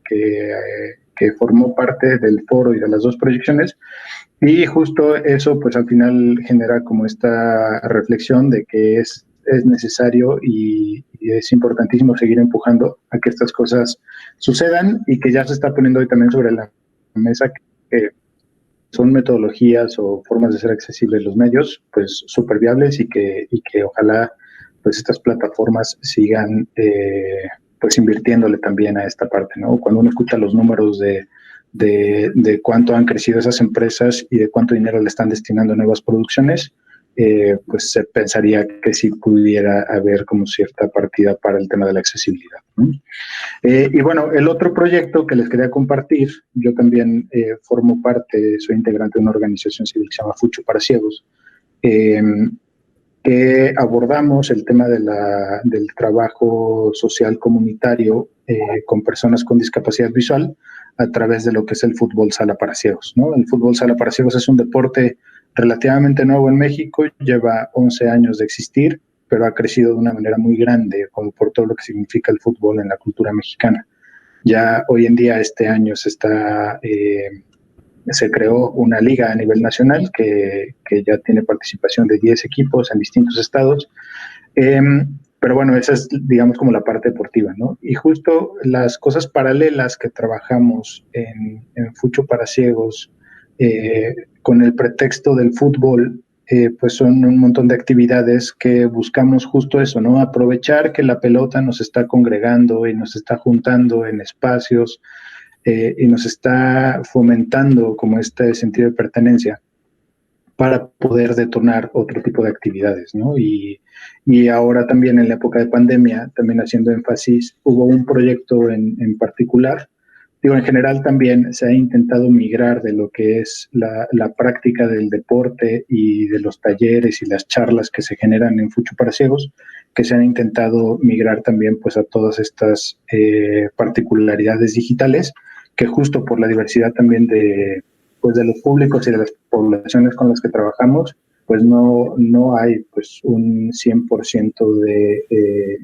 E: que formó parte del foro y de las dos proyecciones, y justo eso pues al final genera como esta reflexión de que es necesario y es importantísimo seguir empujando a que estas cosas sucedan, y que ya se está poniendo hoy también sobre la mesa que son metodologías o formas de ser accesibles los medios, pues súper viables, y que ojalá pues estas plataformas sigan pues invirtiéndole también a esta parte, ¿no? Cuando uno escucha los números de cuánto han crecido esas empresas y de cuánto dinero le están destinando a nuevas producciones, pues se pensaría que sí pudiera haber como cierta partida para el tema de la accesibilidad, ¿no? Y bueno, el otro proyecto que les quería compartir, yo también formo parte, soy integrante de una organización civil que se llama Fucho para Ciegos, que abordamos el tema del trabajo social comunitario con personas con discapacidad visual a través de lo que es el fútbol sala para ciegos, ¿no? El fútbol sala para ciegos es un deporte relativamente nuevo en México, lleva 11 años de existir, pero ha crecido de una manera muy grande, como por todo lo que significa el fútbol en la cultura mexicana. Ya hoy en día, este año, se creó una liga a nivel nacional que ya tiene participación de 10 equipos en distintos estados. Pero bueno, esa es, digamos, como la parte deportiva, ¿no? Y justo las cosas paralelas que trabajamos en Fucho para Ciegos, con el pretexto del fútbol, pues son un montón de actividades que buscamos justo eso, ¿no? Aprovechar que la pelota nos está congregando y nos está juntando en espacios y nos está fomentando como este sentido de pertenencia para poder detonar otro tipo de actividades, ¿no? Y ahora también en la época de pandemia, también haciendo énfasis, hubo un proyecto en particular. Digo, en general también se ha intentado migrar de lo que es la práctica del deporte y de los talleres y las charlas que se generan en Fucho para Ciegos, que se han intentado migrar también pues a todas estas particularidades digitales, que justo por la diversidad también de los públicos y de las poblaciones con las que trabajamos, pues no hay pues un 100%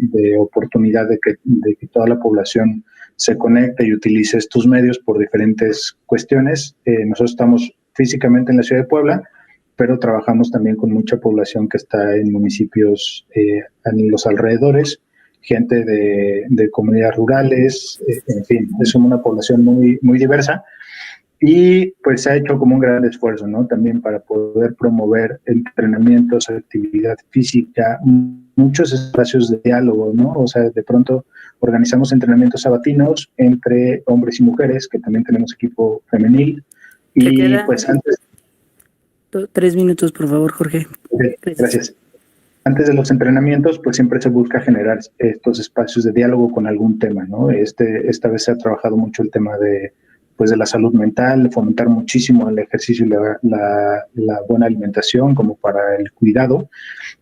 E: de oportunidad de que toda la población se conecte y utilice estos medios por diferentes cuestiones. Nosotros estamos físicamente en la ciudad de Puebla, pero trabajamos también con mucha población que está en municipios en los alrededores, gente de comunidades rurales, en fin, es una población muy, muy diversa. Y pues se ha hecho como un gran esfuerzo, ¿no? También para poder promover entrenamientos, actividad física, muchos espacios de diálogo, ¿no? O sea, de pronto organizamos entrenamientos sabatinos entre hombres y mujeres, que también tenemos equipo femenil. Y pues antes...
D: 3 minutos, por favor, Jorge.
E: Okay, gracias. Antes de los entrenamientos, pues siempre se busca generar estos espacios de diálogo con algún tema, ¿no? Esta vez se ha trabajado mucho el tema de la salud mental, fomentar muchísimo el ejercicio y la buena alimentación como para el cuidado.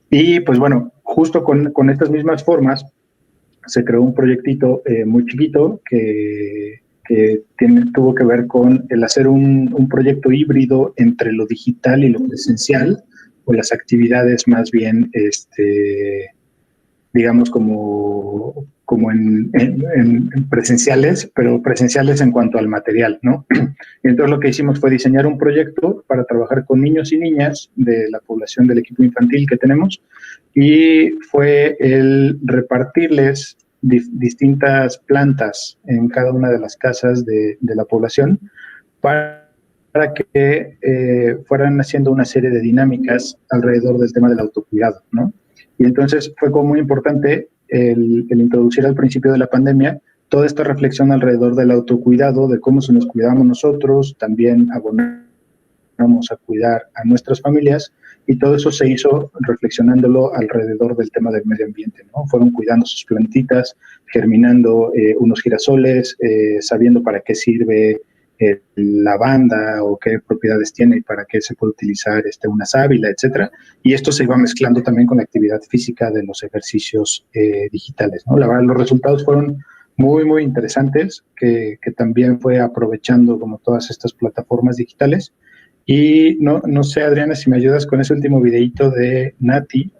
E: Y pues bueno, justo con estas mismas formas se creó un proyectito muy chiquito que tuvo que ver con el hacer un proyecto híbrido entre lo digital y lo presencial, o las actividades más bien, digamos, como en presenciales, pero presenciales en cuanto al material, ¿no? Y entonces lo que hicimos fue diseñar un proyecto para trabajar con niños y niñas de la población del equipo infantil que tenemos, y fue el repartirles distintas plantas en cada una de las casas de la población para que fueran haciendo una serie de dinámicas alrededor del tema del autocuidado, ¿no? Y entonces fue como muy importante el introducir al principio de la pandemia toda esta reflexión alrededor del autocuidado, de cómo se nos cuidamos nosotros, también abonamos a cuidar a nuestras familias, y todo eso se hizo reflexionándolo alrededor del tema del medio ambiente, ¿no? Fueron cuidando sus plantitas, germinando unos girasoles, sabiendo para qué sirve lavanda o qué propiedades tiene y para qué se puede utilizar una sábila, etcétera. Y esto se iba mezclando también con la actividad física de los ejercicios digitales, ¿no? La verdad, los resultados fueron muy, muy interesantes, que también fue aprovechando como todas estas plataformas digitales. Y no sé, Adriana, si me ayudas con ese último videíto de Nati,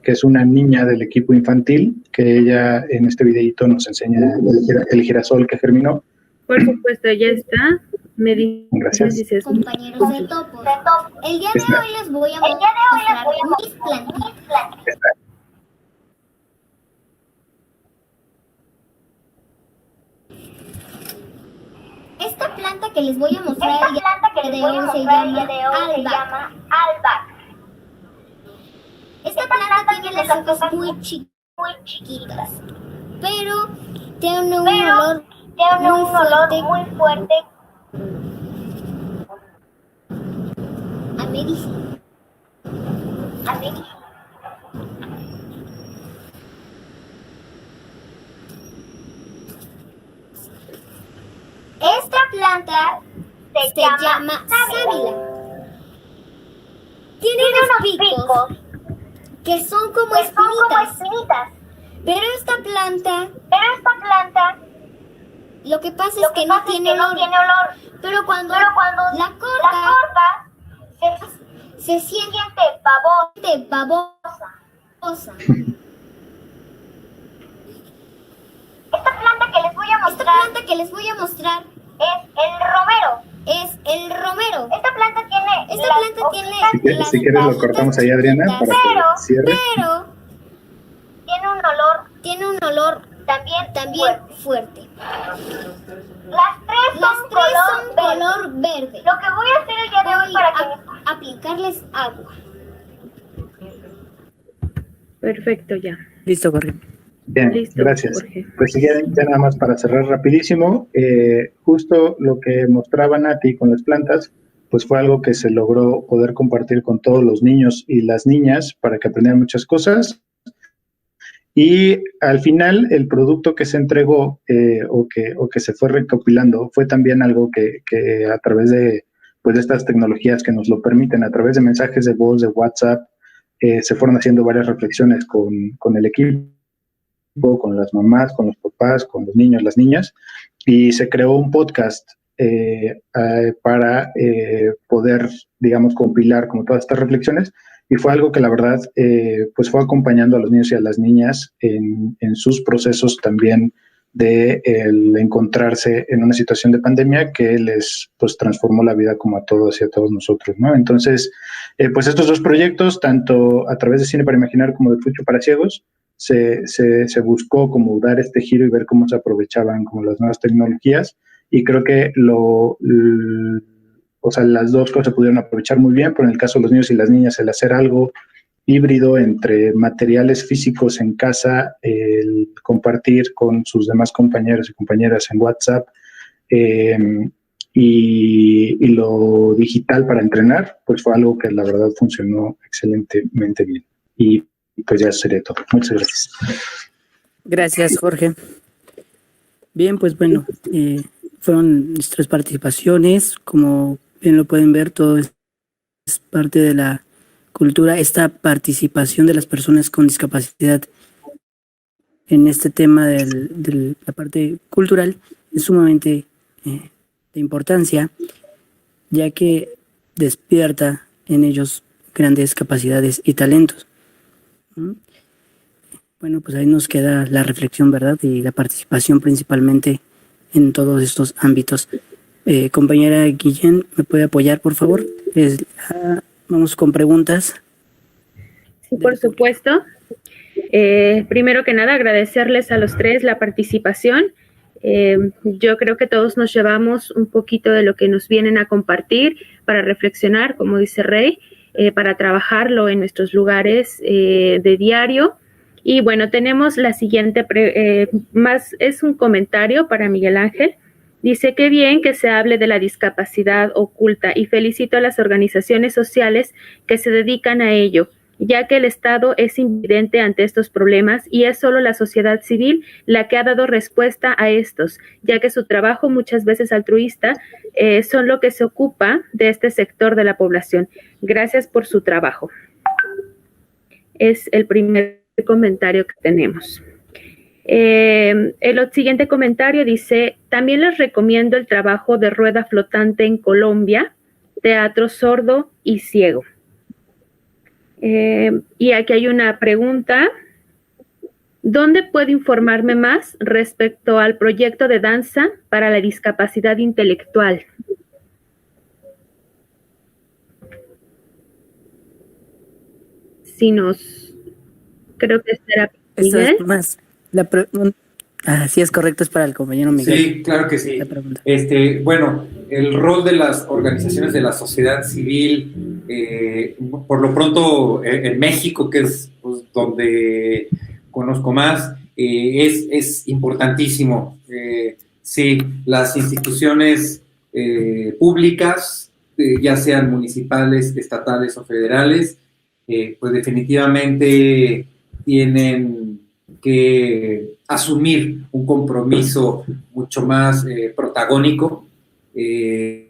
E: que es una niña del equipo infantil, que ella en este videíto nos enseña el girasol que germinó.
A: Por supuesto, ya está.
E: Gracias.
J: Compañeros de Topos, el día de hoy les voy a mostrar mis plantitas. Esta planta que les voy a mostrar el día de hoy se llama albahaca. Esta planta tiene las hojas muy chiquitas, pero tiene un olor muy fuerte a medicina. Esta planta se llama sábila. Tiene unos picos que son como espinitas. Pero esta planta lo que pasa es que no tiene olor. Pero cuando la corta se siente babosa. Esta planta que les voy a mostrar es el romero. Esta planta tiene
E: Si quieres lo cortamos ahí, Adriana, para que cierre.
J: pero tiene un olor también fuerte. Las tres son color verde. Lo que voy a hacer el día de hoy para aplicarles agua.
A: Perfecto, ya.
D: Listo, Jorge.
E: Bien,
A: Listo,
E: gracias.
A: Jorge.
E: Pues ya nada más para cerrar rapidísimo, justo lo que mostraba Nati con las plantas, pues fue algo que se logró poder compartir con todos los niños y las niñas para que aprendieran muchas cosas. Y al final el producto que se entregó o que se fue recopilando fue también algo que a través de, pues, de estas tecnologías que nos lo permiten, a través de mensajes de voz, de WhatsApp, se fueron haciendo varias reflexiones con el equipo, con las mamás, con los papás, con los niños, las niñas, y se creó un podcast para poder, digamos, compilar como todas estas reflexiones, y fue algo que la verdad pues fue acompañando a los niños y a las niñas en sus procesos también de el encontrarse en una situación de pandemia que les pues transformó la vida como a todos y a todos nosotros, ¿no? Entonces, pues estos dos proyectos, tanto a través de Cine para Imaginar como de Fucho para Ciegos, se buscó como dar este giro y ver cómo se aprovechaban como las nuevas tecnologías, y creo que o sea, las dos cosas se pudieron aprovechar muy bien, pero en el caso de los niños y las niñas, el hacer algo híbrido entre materiales físicos en casa, el compartir con sus demás compañeros y compañeras en WhatsApp, y lo digital para entrenar, pues fue algo que la verdad funcionó excelentemente bien. Y pues ya sería todo. Muchas gracias.
D: Gracias, Jorge. Bien, pues bueno, fueron nuestras participaciones. Como bien lo pueden ver, todo es parte de la cultura. Esta participación de las personas con discapacidad en este tema de la parte cultural es sumamente de importancia, ya que despierta en ellos grandes capacidades y talentos. Bueno, pues ahí nos queda la reflexión, ¿verdad? Y la participación principalmente en todos estos ámbitos. Compañera Guillén, ¿me puede apoyar, por favor? Vamos con preguntas.
A: Sí, por supuesto. Primero que nada, agradecerles a los tres la participación. Yo creo que todos nos llevamos un poquito de lo que nos vienen a compartir para reflexionar, como dice Rey, para trabajarlo en nuestros lugares de diario. Y bueno, tenemos la siguiente, es un comentario para Miguel Ángel. Dice, qué bien que se hable de la discapacidad oculta y felicito a las organizaciones sociales que se dedican a ello, ya que el Estado es invidente ante estos problemas y es solo la sociedad civil la que ha dado respuesta a estos, ya que su trabajo, muchas veces altruista, son lo que se ocupa de este sector de la población. Gracias por su trabajo. Es el primer comentario que tenemos. El siguiente comentario dice, también les recomiendo el trabajo de Rueda Flotante en Colombia, teatro sordo y ciego. Y aquí hay una pregunta, ¿dónde puedo informarme más respecto al proyecto de danza para la discapacidad intelectual? Creo que será
D: Esta es más, Sí, es correcto, es para el compañero Miguel.
B: Sí, claro que sí. Bueno, el rol de las organizaciones de la sociedad civil, por lo pronto en México, que es pues, donde conozco más, es importantísimo. Sí, las instituciones públicas, ya sean municipales, estatales o federales, pues definitivamente tienen que asumir un compromiso mucho más protagónico en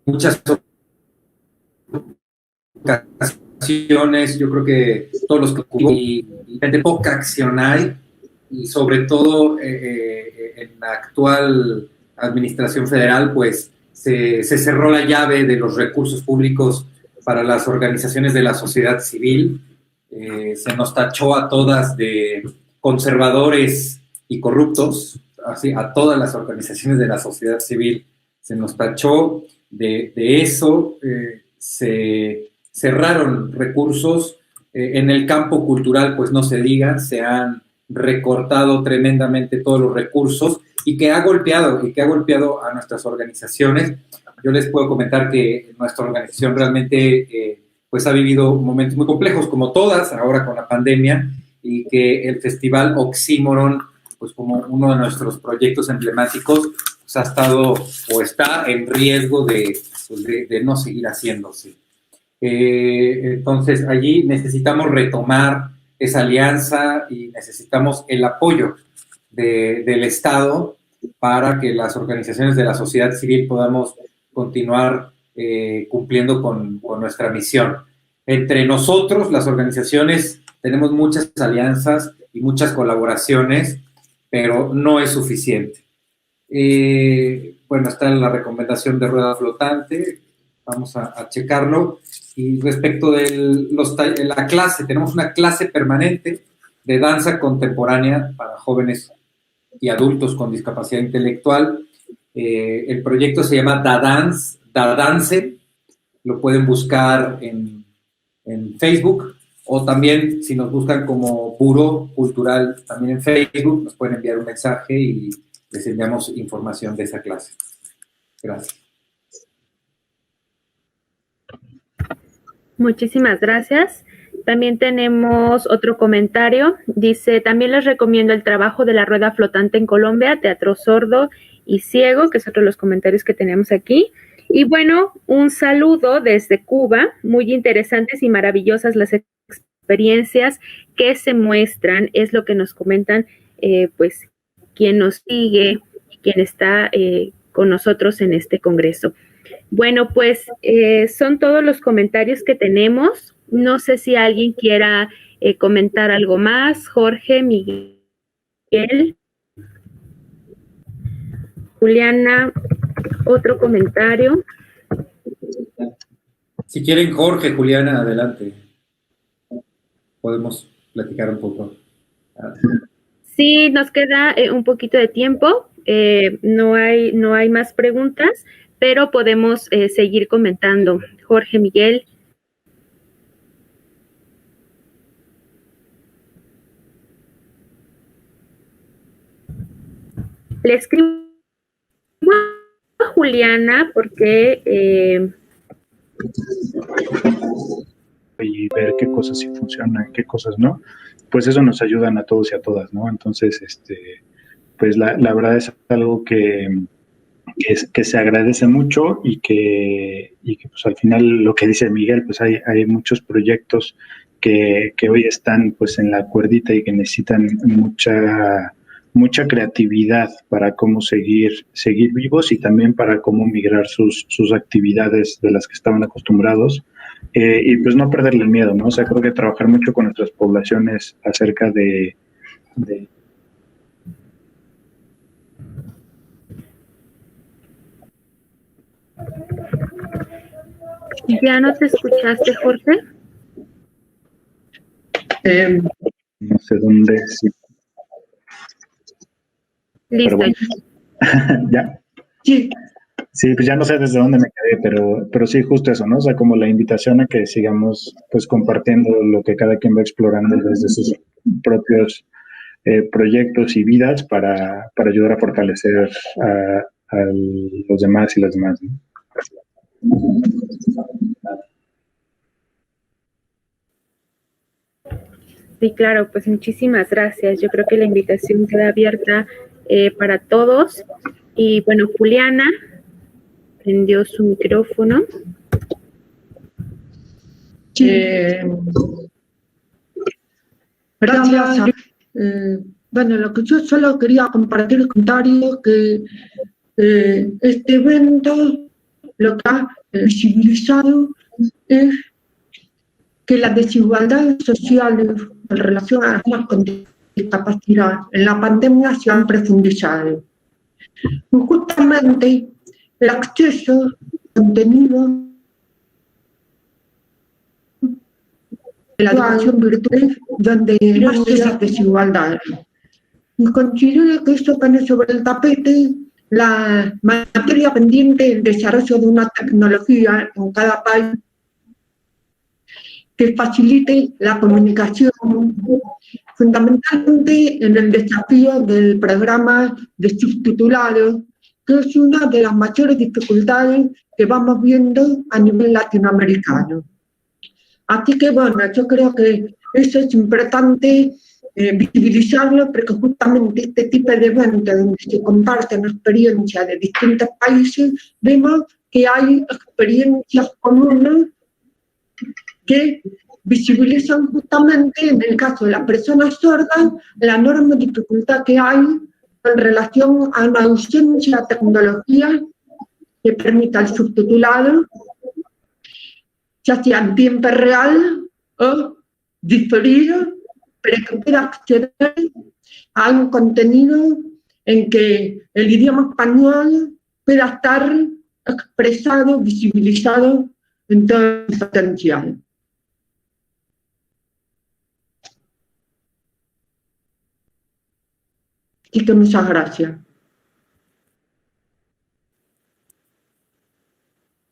B: muchas ocasiones. Yo creo que todos los que y de poca acción hay, y sobre todo en la actual administración federal, pues se cerró la llave de los recursos públicos para las organizaciones de la sociedad civil. Se nos tachó a todas de conservadores y corruptos, así a todas las organizaciones de la sociedad civil se nos tachó de eso. Se cerraron recursos. En el campo cultural, pues no se diga, se han recortado tremendamente todos los recursos y que ha golpeado a nuestras organizaciones. Yo les puedo comentar que nuestra organización realmente pues ha vivido momentos muy complejos, como todas, ahora con la pandemia, y que el Festival Oxímoron, pues como uno de nuestros proyectos emblemáticos, pues ha estado o está en riesgo de no seguir haciéndose. Entonces allí necesitamos retomar esa alianza y necesitamos el apoyo del Estado para que las organizaciones de la sociedad civil podamos continuar cumpliendo con nuestra misión. Entre nosotros, las organizaciones, tenemos muchas alianzas y muchas colaboraciones, pero no es suficiente. Bueno, está la recomendación de rueda flotante, vamos a checarlo. Y respecto de la clase, tenemos una clase permanente de danza contemporánea para jóvenes y adultos con discapacidad intelectual. El proyecto se llama Dadance, lo pueden buscar en Facebook, o también si nos buscan como Buró Cultural también en Facebook, nos pueden enviar un mensaje y les enviamos información de esa clase. Gracias.
A: Muchísimas gracias. También tenemos otro comentario. Dice, también les recomiendo el trabajo de la rueda flotante en Colombia, teatro sordo y ciego, que es otro de los comentarios que tenemos aquí. Y bueno, un saludo desde Cuba. Muy interesantes y maravillosas las experiencias que se muestran. Es lo que nos comentan, pues, quien nos sigue, quien está con nosotros en este congreso. Bueno, pues son todos los comentarios que tenemos. No sé si alguien quiera comentar algo más. Jorge, Miguel, Juliana, otro comentario.
B: Si quieren, Jorge, Juliana, adelante. Podemos platicar un poco.
A: Sí, nos queda un poquito de tiempo. No hay más preguntas, pero podemos seguir comentando. Jorge, Miguel. Le escribo a Juliana porque...
E: y ver qué cosas sí funcionan, qué cosas no, pues eso nos ayudan a todos y a todas, ¿no? Entonces, pues la verdad es algo que se agradece mucho y que pues al final lo que dice Miguel, pues hay muchos proyectos que hoy están pues en la cuerdita y que necesitan mucha creatividad para cómo seguir vivos y también para cómo migrar sus actividades de las que estaban acostumbrados, y pues no perderle el miedo, ¿no? O sea, creo que trabajar mucho con nuestras poblaciones acerca de
A: ¿Ya no te escuchaste, Jorge?
E: No sé dónde, sí.
A: Listo.
E: Bueno. Ya.
C: Sí,
E: Sí, pues ya no sé desde dónde me quedé, pero sí, justo eso, ¿no? O sea, como la invitación a que sigamos pues compartiendo lo que cada quien va explorando desde sus propios proyectos y vidas para ayudar a fortalecer a los demás y las demás, ¿no?
A: Sí, claro, pues muchísimas gracias. Yo creo que la invitación queda abierta para todos. Y bueno, Juliana prendió su micrófono.
C: Gracias. Bueno, lo que yo solo quería compartir el comentario que este evento lo que ha visibilizado es que las desigualdades sociales en relación a las personas con discapacidad en la pandemia se han profundizado. Y justamente el acceso a contenido de la educación virtual donde más esas desigualdades. Y considero que esto pone sobre el tapete la materia pendiente del desarrollo de una tecnología en cada país que facilite la comunicación, fundamentalmente en el desafío del programa de subtitulado, que es una de las mayores dificultades que vamos viendo a nivel latinoamericano. Así que bueno, yo creo que eso es importante visibilizarlo, porque justamente este tipo de eventos donde se comparten experiencias de distintos países, vemos que hay experiencias comunes que visibilizan justamente, en el caso de las personas sordas, la enorme dificultad que hay en relación a una ausencia de tecnología que permita el subtitulado, ya sea en tiempo real o diferido, pero que pueda acceder a un contenido en que el idioma español pueda estar expresado, visibilizado en todo su potencial. Y que muchas gracias.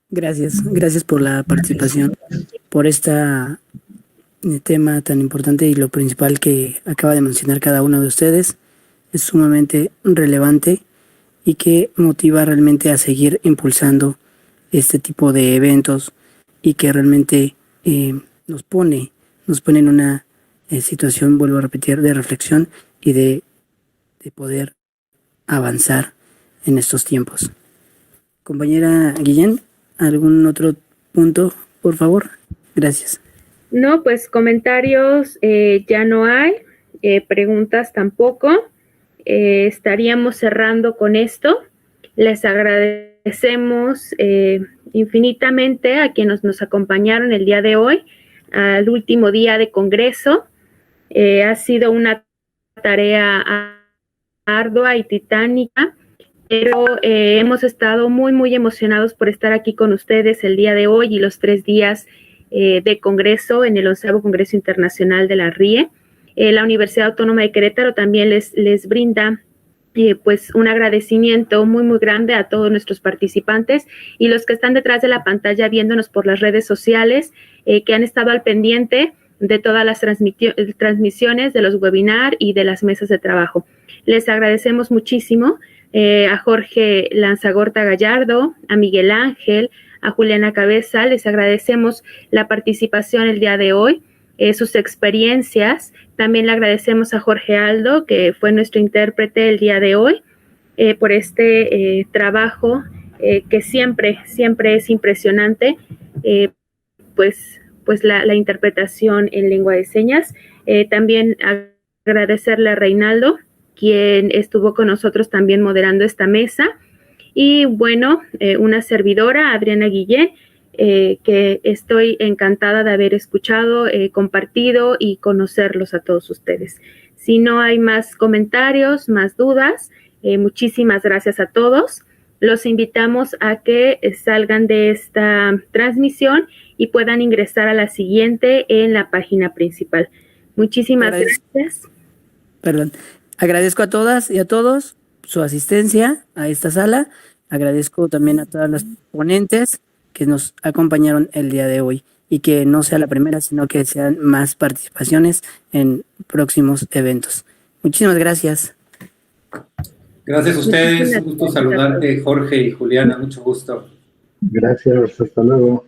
D: Gracias por la participación, por este tema tan importante, y lo principal que acaba de mencionar cada uno de ustedes es sumamente relevante y que motiva realmente a seguir impulsando este tipo de eventos, y que realmente nos pone en una situación, vuelvo a repetir, de reflexión y de poder avanzar en estos tiempos. Compañera Guillén, ¿algún otro punto, por favor? Gracias.
A: No, pues comentarios ya no hay, preguntas tampoco. Estaríamos cerrando con esto. Les agradecemos infinitamente a quienes nos acompañaron el día de hoy, al último día de Congreso. Ha sido una tarea ardua y titánica, pero hemos estado muy, muy emocionados por estar aquí con ustedes el día de hoy y los 3 días de Congreso en el 11º Congreso Internacional de la RIE. La Universidad Autónoma de Querétaro también les brinda pues un agradecimiento muy, muy grande a todos nuestros participantes y los que están detrás de la pantalla viéndonos por las redes sociales, que han estado al pendiente de todas las transmisiones de los webinars y de las mesas de trabajo. Les agradecemos muchísimo a Jorge Lanzagorta Gallardo, a Miguel Ángel, a Juliana Cabeza. Les agradecemos la participación el día de hoy, sus experiencias. También le agradecemos a Jorge Aldo, que fue nuestro intérprete el día de hoy, por este trabajo que siempre es impresionante, pues la interpretación en lengua de señas. También agradecerle a Reinaldo, quien estuvo con nosotros también moderando esta mesa. Y bueno, una servidora, Adriana Guillén, que estoy encantada de haber escuchado, compartido y conocerlos a todos ustedes. Si no hay más comentarios, más dudas, muchísimas gracias a todos. Los invitamos a que salgan de esta transmisión y puedan ingresar a la siguiente en la página principal. Muchísimas gracias.
D: Agradezco a todas y a todos su asistencia a esta sala, Agradezco también a todas las ponentes que nos acompañaron el día de hoy y que no sea la primera, sino que sean más participaciones en próximos eventos. Muchísimas gracias.
B: Gracias a ustedes, un gusto saludarte, Jorge y Juliana, mucho gusto.
E: Gracias, hasta luego.